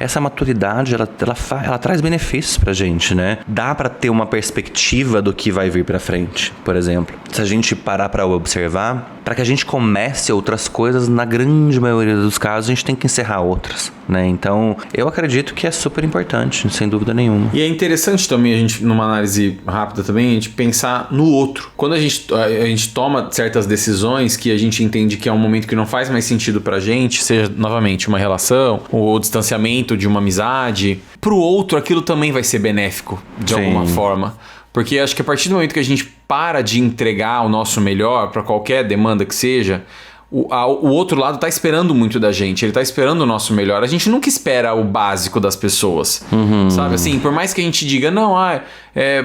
Essa maturidade, ela traz benefícios pra gente, né? Dá pra ter uma perspectiva do que vai vir pra frente, por exemplo. Se a gente parar pra observar, pra que a gente comece outras coisas, na grande maioria dos casos, a gente tem que encerrar outras, né? Então, eu acredito que é super importante, sem dúvida nenhuma. E é interessante também a gente, numa análise rápida também, a gente pensar no outro. Quando a gente toma certas decisões que a gente entende que é um momento que não faz mais sentido pra gente, seja, novamente, uma relação, ou o distanciamento de uma amizade, pro outro aquilo também vai ser benéfico de alguma forma. Porque acho que a partir do momento que a gente para de entregar o nosso melhor para qualquer demanda que seja, o outro lado tá esperando muito da gente, ele tá esperando o nosso melhor. A gente nunca espera o básico das pessoas, sabe? Assim, por mais que a gente diga, não,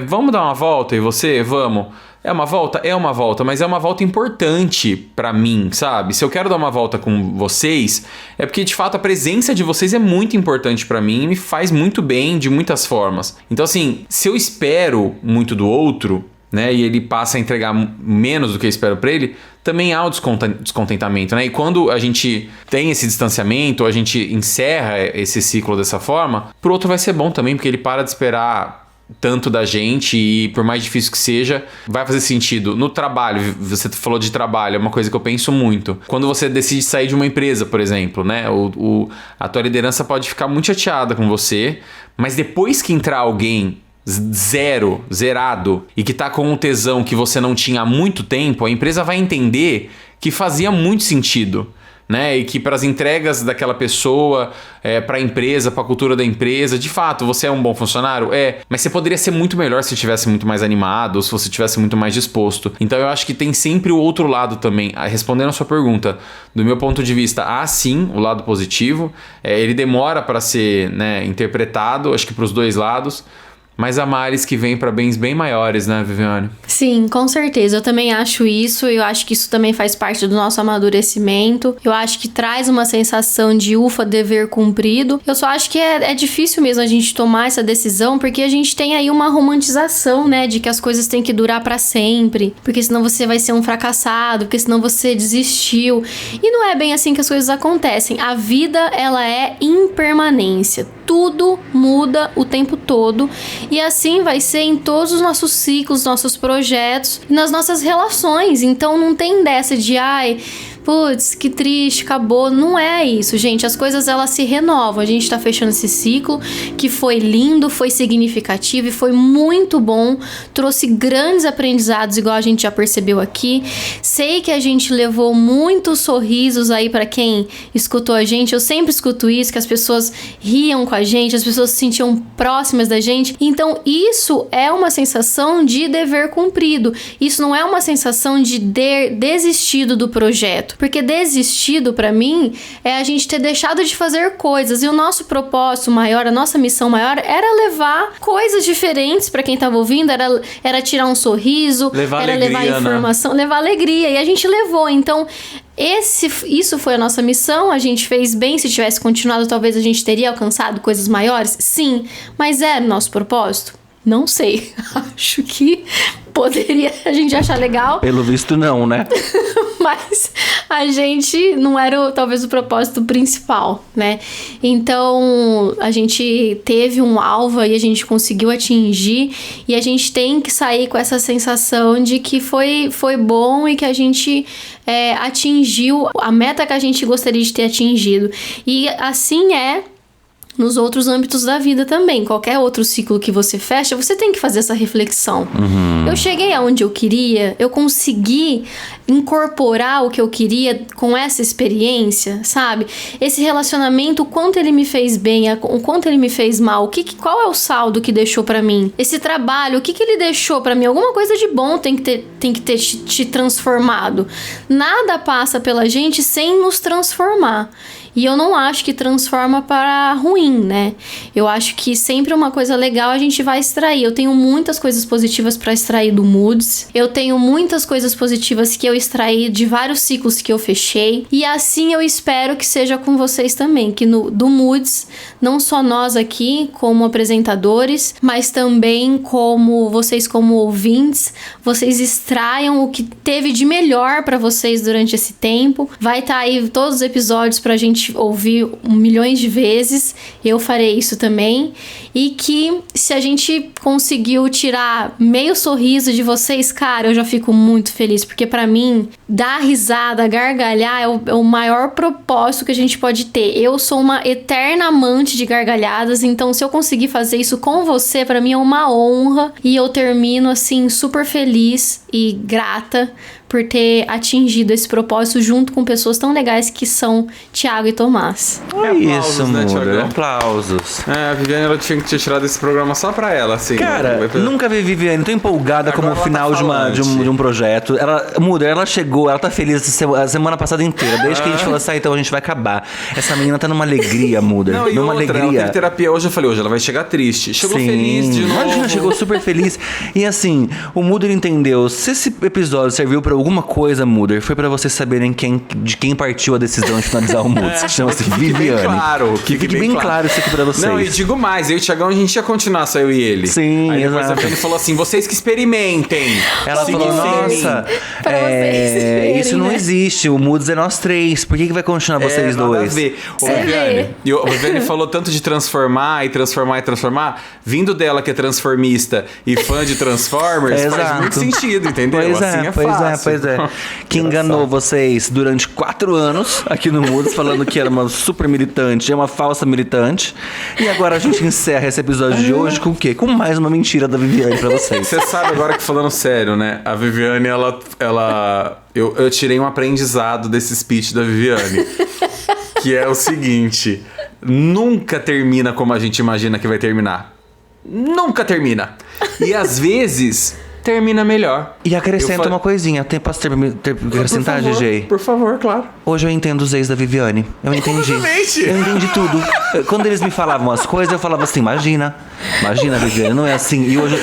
vamos dar uma volta e você, vamos... É uma volta, mas é uma volta importante pra mim, sabe? Se eu quero dar uma volta com vocês, é porque de fato a presença de vocês é muito importante pra mim e me faz muito bem de muitas formas. Então assim, se eu espero muito do outro, né, e ele passa a entregar menos do que eu espero pra ele, também há o descontentamento, né? E quando a gente tem esse distanciamento, ou a gente encerra esse ciclo dessa forma, pro outro vai ser bom também, porque ele para de esperar tanto da gente e por mais difícil que seja, vai fazer sentido. No trabalho, você falou de trabalho, é uma coisa que eu penso muito. Quando você decide sair de uma empresa, por exemplo, né? A tua liderança pode ficar muito chateada com você, mas depois que entrar alguém zerado, e que tá com um tesão que você não tinha há muito tempo, a empresa vai entender que fazia muito sentido, né? E que para as entregas daquela pessoa, para a empresa, para a cultura da empresa, de fato, você é um bom funcionário? Mas você poderia ser muito melhor se estivesse muito mais animado, ou se você estivesse muito mais disposto. Então eu acho que tem sempre o outro lado também. Respondendo a sua pergunta, do meu ponto de vista, há sim o lado positivo. Ele demora para ser, né, interpretado, acho que para os dois lados. Mas há males que vêm para bens bem maiores, né, Viviane? Sim, com certeza. Eu também acho isso. Eu acho que isso também faz parte do nosso amadurecimento. Eu acho que traz uma sensação de ufa, dever cumprido. Eu só acho que é difícil mesmo a gente tomar essa decisão, porque a gente tem aí uma romantização, né, de que as coisas têm que durar para sempre, porque senão você vai ser um fracassado, porque senão você desistiu. E não é bem assim que as coisas acontecem. A vida, ela é impermanência. Tudo muda o tempo todo. E assim vai ser em todos os nossos ciclos, nossos projetos, nas nossas relações. Então não tem dessa de, putz, que triste, acabou. Não é isso, gente. As coisas, elas se renovam. A gente tá fechando esse ciclo que foi lindo, foi significativo e foi muito bom. Trouxe grandes aprendizados, igual a gente já percebeu aqui. Sei que a gente levou muitos sorrisos aí pra quem escutou a gente. Eu sempre escuto isso, que as pessoas riam com a gente, as pessoas se sentiam próximas da gente. Então, isso é uma sensação de dever cumprido. Isso não é uma sensação de ter desistido do projeto. Porque desistido, pra mim, é a gente ter deixado de fazer coisas. E o nosso propósito maior, a nossa missão maior, era levar coisas diferentes pra quem tava ouvindo, era tirar um sorriso, Levar era alegria, levar informação, levar alegria. E a gente levou. Então, isso foi a nossa missão. A gente fez bem. Se tivesse continuado, talvez a gente teria alcançado coisas maiores. Sim. Mas era o nosso propósito? Não sei. Acho que poderia a gente achar legal. Pelo visto, não, né? Mas a gente não era talvez o propósito principal, né? Então a gente teve um alvo e a gente conseguiu atingir, e a gente tem que sair com essa sensação de que foi bom e que a gente atingiu a meta que a gente gostaria de ter atingido. E assim é nos outros âmbitos da vida também. Qualquer outro ciclo que você fecha, você tem que fazer essa reflexão. Eu cheguei aonde eu queria, eu consegui incorporar o que eu queria com essa experiência, sabe? Esse relacionamento, o quanto ele me fez bem, o quanto ele me fez mal, qual é o saldo que deixou pra mim? Esse trabalho, o que ele deixou pra mim? Alguma coisa de bom tem que ter te transformado. Nada passa pela gente sem nos transformar. E eu não acho que transforma para ruim, né? Eu acho que sempre uma coisa legal a gente vai extrair. Eu tenho muitas coisas positivas para extrair do Moods. Eu tenho muitas coisas positivas que eu extraí de vários ciclos que eu fechei. E assim eu espero que seja com vocês também. Que do Moods, não só nós aqui como apresentadores, mas também como vocês como ouvintes, vocês extraiam o que teve de melhor para vocês durante esse tempo. Vai estar aí todos os episódios pra gente ouvir milhões de vezes. Eu farei isso também. E que se a gente conseguiu tirar meio sorriso de vocês, cara, eu já fico muito feliz, porque pra mim dar risada, gargalhar é o maior propósito que a gente pode ter. Eu sou uma eterna amante de gargalhadas, então se eu conseguir fazer isso com você, pra mim é uma honra, e eu termino assim super feliz e grata por ter atingido esse propósito junto com pessoas tão legais que são Thiago e Tomás. É aplausos, isso, né, Muda. Thiagão? Aplausos. A Viviane, ela tinha que ter tirado esse programa só pra ela, assim. Cara, nunca vi Viviane tão empolgada Agora como o ela final tá de um projeto. Ela chegou, ela tá feliz a semana passada inteira. Desde que a gente falou assim, então a gente vai acabar. Essa menina tá numa alegria, Muda. Não, e numa outra, ela alegria. teve terapia hoje, eu falei, hoje ela vai chegar triste. Chegou Sim. feliz de novo. Imagina, chegou super feliz. E assim, o Muder entendeu. Se esse episódio serviu pra alguma coisa, Muder, foi pra vocês saberem de quem partiu a decisão de finalizar o Moods, que chama-se Fique Viviane. bem claro. Que fique bem claro isso aqui pra vocês. Não, e digo mais, eu e o Thiagão, a gente ia continuar, só eu e ele. Sim, aí depois exato. a Viviane falou assim, vocês que experimentem. Ela Seguir falou, sem mim. nossa, Pra vocês verem, isso não né? existe, o Moods é nós três. Por que vai continuar vocês nada dois? A ver. Ô, Você Viviane, vê. e o Viviane falou tanto de transformar e transformar e transformar, vindo dela que é transformista e fã de Transformers, faz Exato. muito sentido, entendeu? Pois assim é pois fácil. pois é. Que enganou vocês durante 4 anos aqui no Moods, falando que era uma super militante, é uma falsa militante. E agora a gente encerra esse episódio de hoje com o quê? Com mais uma mentira da Viviane pra vocês. Você sabe agora que falando sério, né? A Viviane, eu tirei um aprendizado desse speech da Viviane. Que é o seguinte: nunca termina como a gente imagina que vai terminar. Nunca termina. E às vezes termina melhor. E acrescenta uma coisinha. Posso acrescentar, por favor, GG? Por favor, claro. Hoje eu entendo os ex da Viviane. Eu entendi. Completamente. Eu entendi tudo. Quando eles me falavam as coisas, eu falava assim, imagina, Viviane, não é assim. E hoje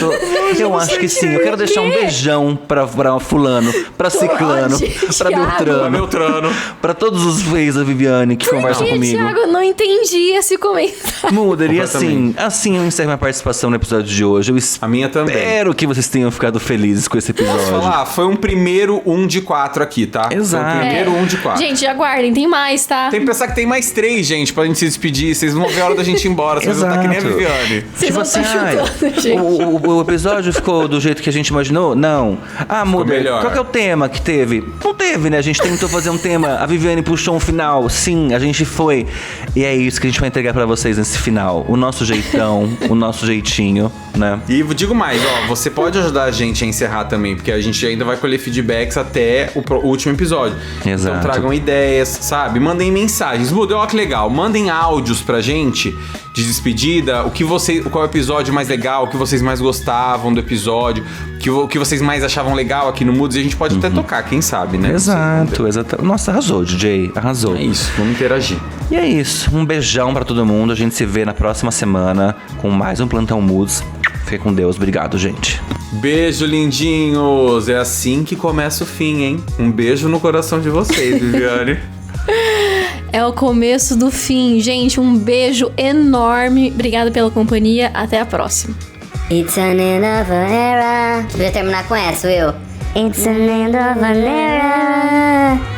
eu acho que sim. Eu quero deixar um beijão pra fulano, pra ciclano, pra Thiago? Beltrano, pra todos os ex da Viviane que conversam comigo. Thiago, eu não entendi esse comentário. Muda, e assim eu encerro minha participação no episódio de hoje. Eu A minha também. espero que vocês tenham ficado felizes com esse episódio. Posso falar? Foi um primeiro 1 de 4 aqui, tá? Exato. Foi o primeiro 1 de 4. Gente, aguardem, tem mais, tá? Tem que pensar que tem mais 3, gente, pra gente se despedir. Vocês vão ver a hora da gente ir embora. Vocês vão estar que nem a Exato. Viviane. Vocês vão estar chutando, gente. o episódio ficou do jeito que a gente imaginou? Não. Muda. melhor. Qual que é o tema que teve? Não teve, né? A gente tentou fazer um tema, a Viviane puxou um final. Sim, a gente foi. E é isso que a gente vai entregar pra vocês nesse final. O nosso jeitão, o nosso jeitinho, né? E digo mais, você pode ajudar a gente a encerrar também, porque a gente ainda vai colher feedbacks até o último episódio. Exato. Então tragam ideias, sabe? Mandem mensagens. Muda, ó que legal. Mandem áudios pra gente de despedida, qual é o episódio mais legal, o que vocês mais gostavam do episódio, o que vocês mais achavam legal aqui no Moods, e a gente pode até tocar, quem sabe, né? Exato. Nossa, arrasou, DJ, arrasou. É isso, vamos interagir. E é isso, um beijão pra todo mundo. A gente se vê na próxima semana com mais um Plantão Moods. Fique com Deus, obrigado, gente. Beijo, lindinhos! É assim que começa o fim, hein? Um beijo no coração de vocês, Viviane. É o começo do fim, gente. Um beijo enorme. Obrigada pela companhia. Até a próxima. It's an end of an era. Podia terminar com essa, Will. It's an end of an era.